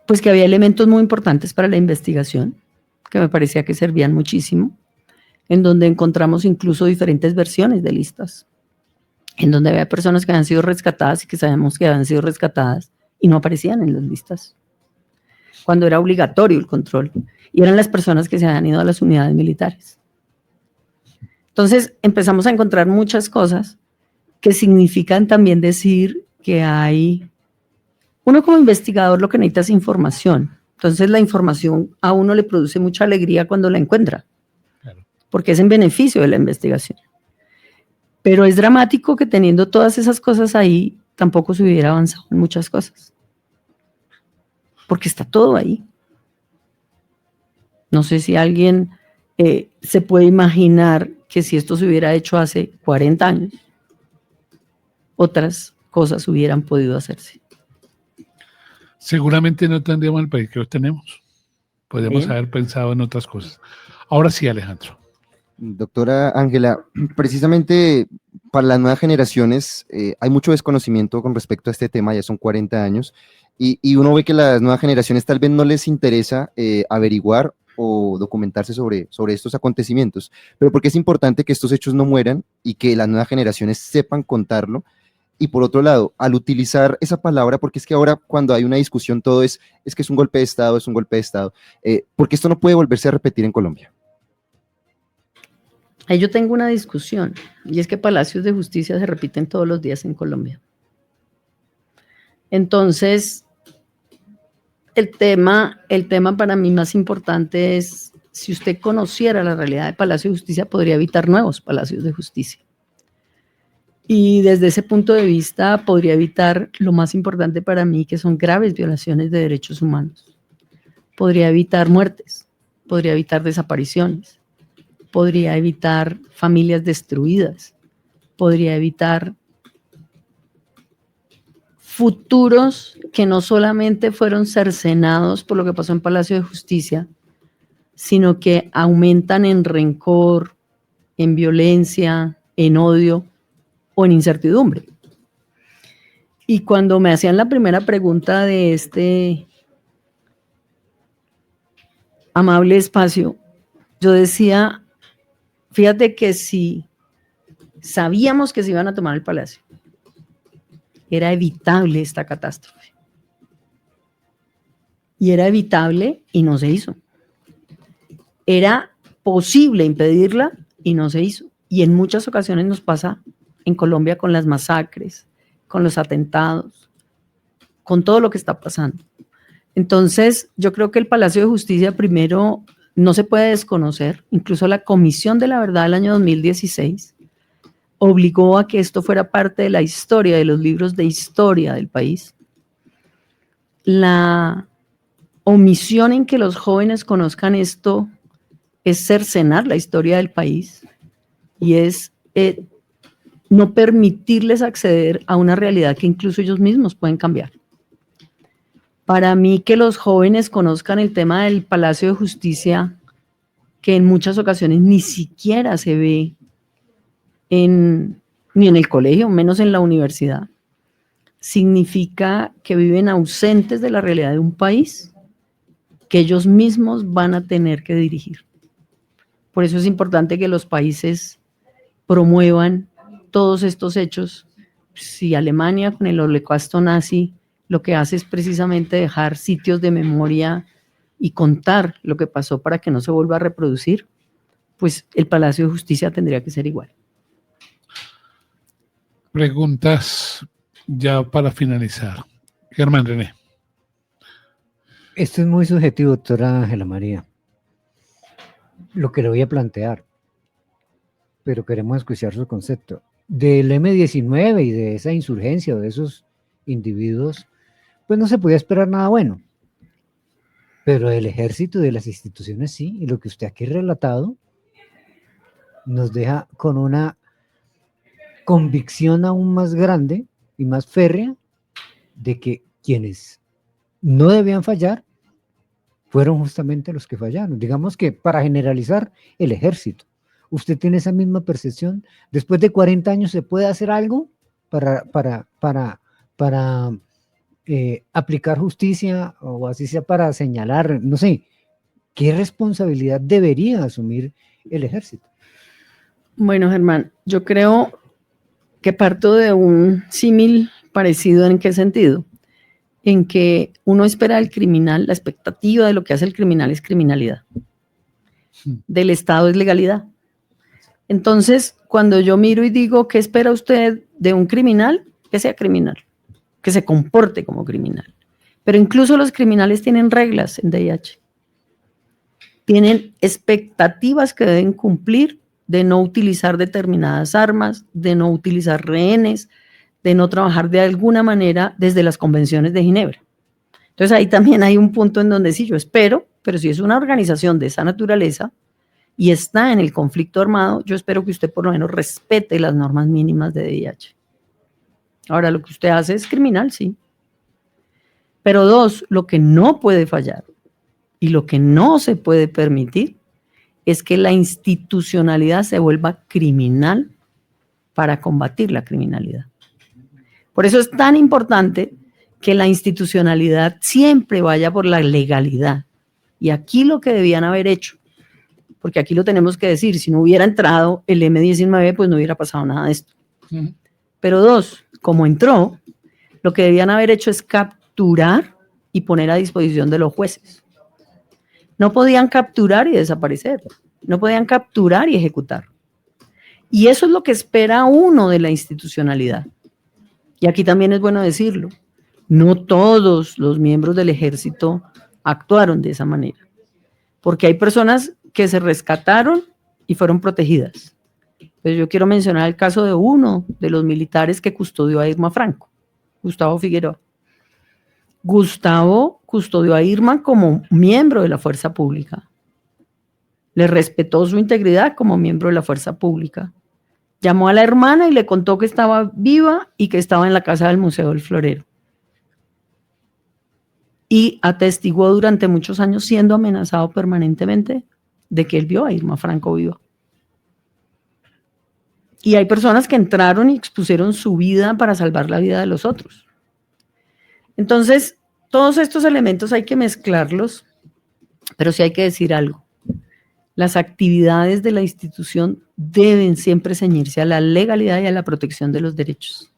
pues que había elementos muy importantes para la investigación, que me parecía que servían muchísimo, en donde encontramos incluso diferentes versiones de listas, en donde había personas que habían sido rescatadas y que sabemos que habían sido rescatadas y no aparecían en las listas, cuando era obligatorio el control. y eran las personas que se habían ido a las unidades militares. Entonces empezamos a encontrar muchas cosas que significan también decir que hay, uno como investigador lo que necesita es información. Entonces la información a uno le produce mucha alegría cuando la encuentra, Claro. porque es en beneficio de la investigación. Pero es dramático que teniendo todas esas cosas ahí, tampoco se hubiera avanzado en muchas cosas. Porque está todo ahí. No sé si alguien se puede imaginar que si esto se hubiera hecho hace 40 años, otras cosas hubieran podido hacerse. Seguramente no tendríamos el país que hoy tenemos. Podríamos Bien. haber pensado en otras cosas. Ahora sí, Alejandro. Doctora Ángela, precisamente para las nuevas generaciones hay mucho desconocimiento con respecto a este tema, ya son 40 años, y uno ve que las nuevas generaciones tal vez no les interesa averiguar o documentarse sobre estos acontecimientos, pero porque es importante que estos hechos no mueran y que las nuevas generaciones sepan contarlo. Y por otro lado, al utilizar esa palabra, porque es que ahora cuando hay una discusión todo es que es un golpe de Estado, es un golpe de Estado, porque esto no puede volverse a repetir en Colombia. Ahí yo tengo una discusión, y es que palacios de justicia se repiten todos los días en Colombia. Entonces, el tema para mí más importante es, si usted conociera la realidad de Palacio de Justicia, podría evitar nuevos palacios de justicia. Y desde ese punto de vista, podría evitar lo más importante para mí, que son graves violaciones de derechos humanos. Podría evitar muertes, podría evitar desapariciones, podría evitar familias destruidas, podría evitar futuros que no solamente fueron cercenados por lo que pasó en Palacio de Justicia, sino que aumentan en rencor, en violencia, en odio o en incertidumbre. Y cuando me hacían la primera pregunta de este amable espacio, yo decía, fíjate que si sabíamos que se iban a tomar el palacio, era evitable esta catástrofe. Y era evitable y no se hizo. Era posible impedirla y no se hizo. Y en muchas ocasiones nos pasa en Colombia con las masacres, con los atentados, con todo lo que está pasando. Entonces, yo creo que el Palacio de Justicia primero no se puede desconocer. Incluso la Comisión de la Verdad del año 2016 obligó a que esto fuera parte de la historia, de los libros de historia del país. La omisión en que los jóvenes conozcan esto es cercenar la historia del país y es no permitirles acceder a una realidad que incluso ellos mismos pueden cambiar. Para mí, que los jóvenes conozcan el tema del Palacio de Justicia, que en muchas ocasiones ni siquiera se ve ni en el colegio, menos en la universidad, significa que viven ausentes de la realidad de un país que ellos mismos van a tener que dirigir. Por eso es importante que los países promuevan todos estos hechos. Si Alemania con el holocausto nazi lo que hace es precisamente dejar sitios de memoria y contar lo que pasó para que no se vuelva a reproducir, pues el Palacio de Justicia tendría que ser igual. Preguntas ya para finalizar. Germán René. Esto es muy subjetivo, doctora Ángela María, lo que le voy a plantear, pero queremos escuchar su concepto. Del M-19 y de esa insurgencia o de esos individuos, pues no se podía esperar nada bueno. Pero del ejército y de las instituciones sí, y lo que usted aquí ha relatado nos deja con una convicción aún más grande y más férrea de que quienes no debían fallar fueron justamente los que fallaron. Digamos que para generalizar, el ejército. ¿Usted tiene esa misma percepción? ¿Después de 40 años se puede hacer algo para aplicar justicia o así sea para señalar, no sé, qué responsabilidad debería asumir el ejército? Bueno, Germán, yo creo que parto de un símil parecido. ¿En qué sentido? en que uno espera del criminal, la expectativa de lo que hace el criminal es criminalidad. Del Estado es legalidad. Entonces, cuando yo miro y digo, ¿qué espera usted de un criminal? Que sea criminal, que se comporte como criminal. Pero incluso los criminales tienen reglas en DIH. Tienen expectativas que deben cumplir de no utilizar determinadas armas, de no utilizar rehenes, de no trabajar de alguna manera desde las convenciones de Ginebra. Entonces ahí también hay un punto en donde sí, yo espero, pero si es una organización de esa naturaleza y está en el conflicto armado, yo espero que usted por lo menos respete las normas mínimas de DIH. Ahora, lo que usted hace es criminal, sí. Pero dos, lo que no puede fallar y lo que no se puede permitir es que la institucionalidad se vuelva criminal para combatir la criminalidad. Por eso es tan importante que la institucionalidad siempre vaya por la legalidad. Y aquí lo que debían haber hecho, porque aquí lo tenemos que decir, si no hubiera entrado el M-19, pues no hubiera pasado nada de esto. Pero dos, como entró, lo que debían haber hecho es capturar y poner a disposición de los jueces. No podían capturar y desaparecer, no podían capturar y ejecutar. Y eso es lo que espera uno de la institucionalidad. Y aquí también es bueno decirlo, no todos los miembros del ejército actuaron de esa manera, porque hay personas que se rescataron y fueron protegidas. Pues yo quiero mencionar el caso de uno de los militares que custodió a Irma Franco, Gustavo Figueroa. Gustavo custodió a Irma como miembro de la fuerza pública. Le respetó su integridad como miembro de la fuerza pública. Llamó a la hermana y le contó que estaba viva y que estaba en la casa del Museo del Florero. Y atestiguó durante muchos años, siendo amenazado permanentemente, de que él vio a Irma Franco viva. Y hay personas que entraron y expusieron su vida para salvar la vida de los otros. Entonces, todos estos elementos hay que mezclarlos, pero sí hay que decir algo. Las actividades de la institución deben siempre ceñirse a la legalidad y a la protección de los derechos.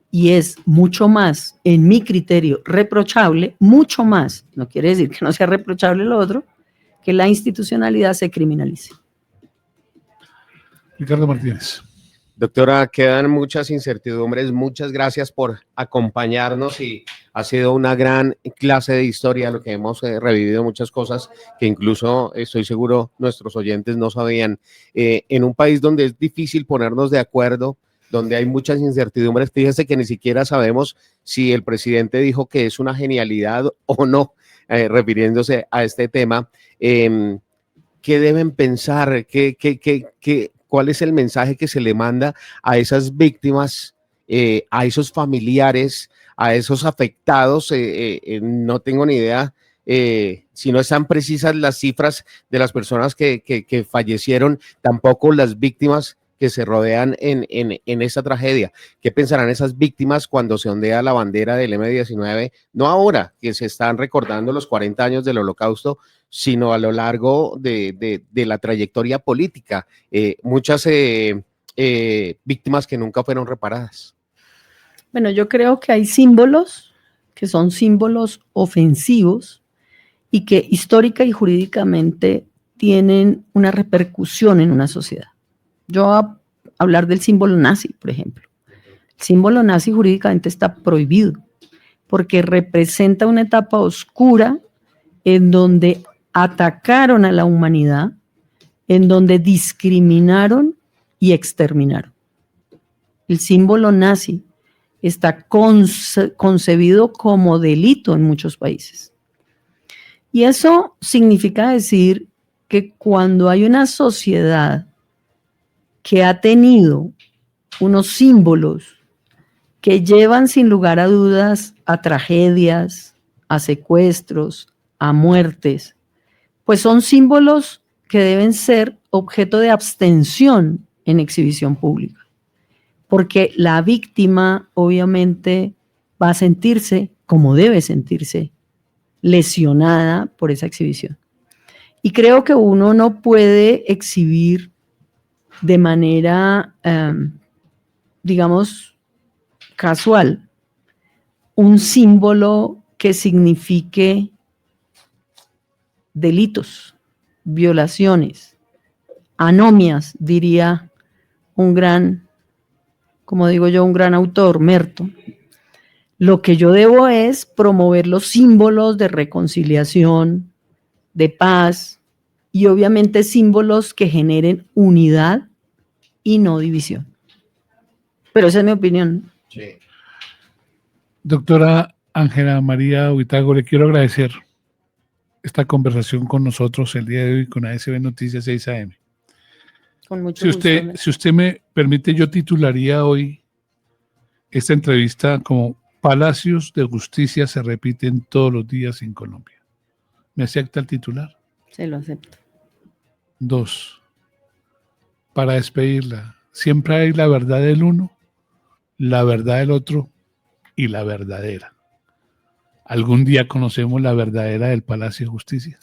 Y es mucho más, en mi criterio, reprochable, mucho más, no quiere decir que no sea reprochable lo otro, que la institucionalidad se criminalice. Ricardo Martínez. Doctora, quedan muchas incertidumbres. Muchas gracias por acompañarnos y ha sido una gran clase de historia, lo que hemos revivido muchas cosas que incluso estoy seguro nuestros oyentes no sabían. En un país donde es difícil ponernos de acuerdo, donde hay muchas incertidumbres, fíjese que ni siquiera sabemos si el presidente dijo que es una genialidad o no, refiriéndose a este tema. ¿Qué deben pensar? ¿Cuál es el mensaje que se le manda a esas víctimas, a esos familiares, a esos afectados? No tengo ni idea si no están precisas las cifras de las personas que fallecieron, tampoco las víctimas que se rodean en esta tragedia. ¿Qué pensarán esas víctimas cuando se ondea la bandera del M-19? No ahora, que se están recordando los 40 años del Holocausto, sino a lo largo de la trayectoria política. Muchas víctimas que nunca fueron reparadas. Bueno, yo creo que hay símbolos que son símbolos ofensivos y que histórica y jurídicamente tienen una repercusión en una sociedad. Yo voy a hablar del símbolo nazi, por ejemplo. El símbolo nazi jurídicamente está prohibido porque representa una etapa oscura en donde atacaron a la humanidad, en donde discriminaron y exterminaron. El símbolo nazi está concebido como delito en muchos países. Y eso significa decir que cuando hay una sociedad que ha tenido unos símbolos que llevan sin lugar a dudas a tragedias, a secuestros, a muertes, pues son símbolos que deben ser objeto de abstención en exhibición pública, porque la víctima obviamente va a sentirse, como debe sentirse, lesionada por esa exhibición. Y creo que uno no puede exhibir de manera, digamos, casual, un símbolo que signifique delitos, violaciones, anomias, diría un gran, como digo yo, un gran autor, Merton. Lo que yo debo es promover los símbolos de reconciliación, de paz y obviamente símbolos que generen unidad y no división. Pero esa es mi opinión. Sí. Doctora Ángela María Huitrago, le quiero agradecer esta conversación con nosotros el día de hoy con ASB Noticias 6 AM. Con mucho Si gusto. si usted me permite, yo titularía hoy esta entrevista como Palacios de Justicia se repiten todos los días en Colombia. ¿Me acepta el titular? Se lo acepto. 2. Para despedirla, siempre hay la verdad del uno, la verdad del otro y la verdadera. ¿Algún día conocemos la verdadera del Palacio de Justicia?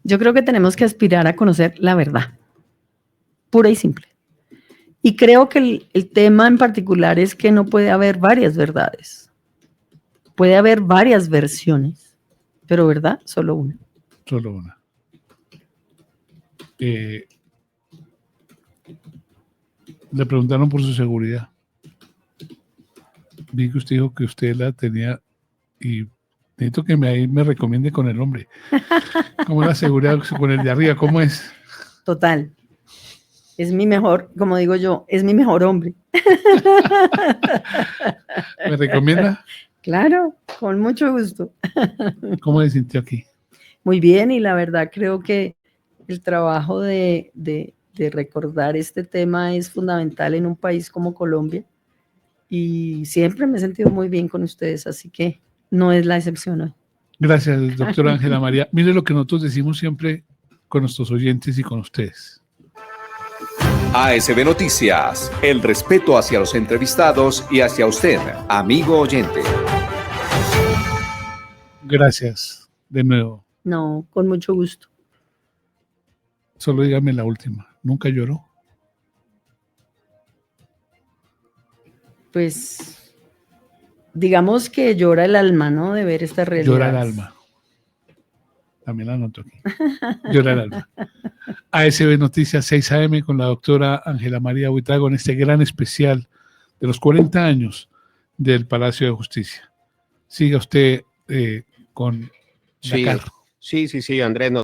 Yo creo que tenemos que aspirar a conocer la verdad, pura y simple. Y creo que el tema en particular es que no puede haber varias verdades. Puede haber varias versiones, pero verdad, solo una. Solo una. Le preguntaron por su seguridad. Vi que usted dijo que usted la tenía y necesito que me recomiende con el hombre. ¿Cómo es la seguridad con el de arriba? ¿Cómo es? Total. Es mi mejor, como digo yo, es mi mejor hombre. ¿Me recomienda? Claro, con mucho gusto. ¿Cómo se sintió aquí? Muy bien, y la verdad creo que el trabajo de recordar este tema es fundamental en un país como Colombia. Y siempre me he sentido muy bien con ustedes, así que no es la excepción hoy. Gracias, doctora Ángela María. Mire lo que nosotros decimos siempre con nuestros oyentes y con ustedes. ASB Noticias, el respeto hacia los entrevistados y hacia usted, amigo oyente. Gracias, de nuevo. No, con mucho gusto. Solo dígame la última. ¿Nunca lloró? Pues, digamos que llora el alma, ¿no? De ver esta realidad. Llora el alma. También la anoto aquí. Llora el alma. ASB Noticias 6 AM con la doctora Ángela María Huitrago en este gran especial de los 40 años del Palacio de Justicia. Siga usted con Sí, Dakar. sí, Andrés.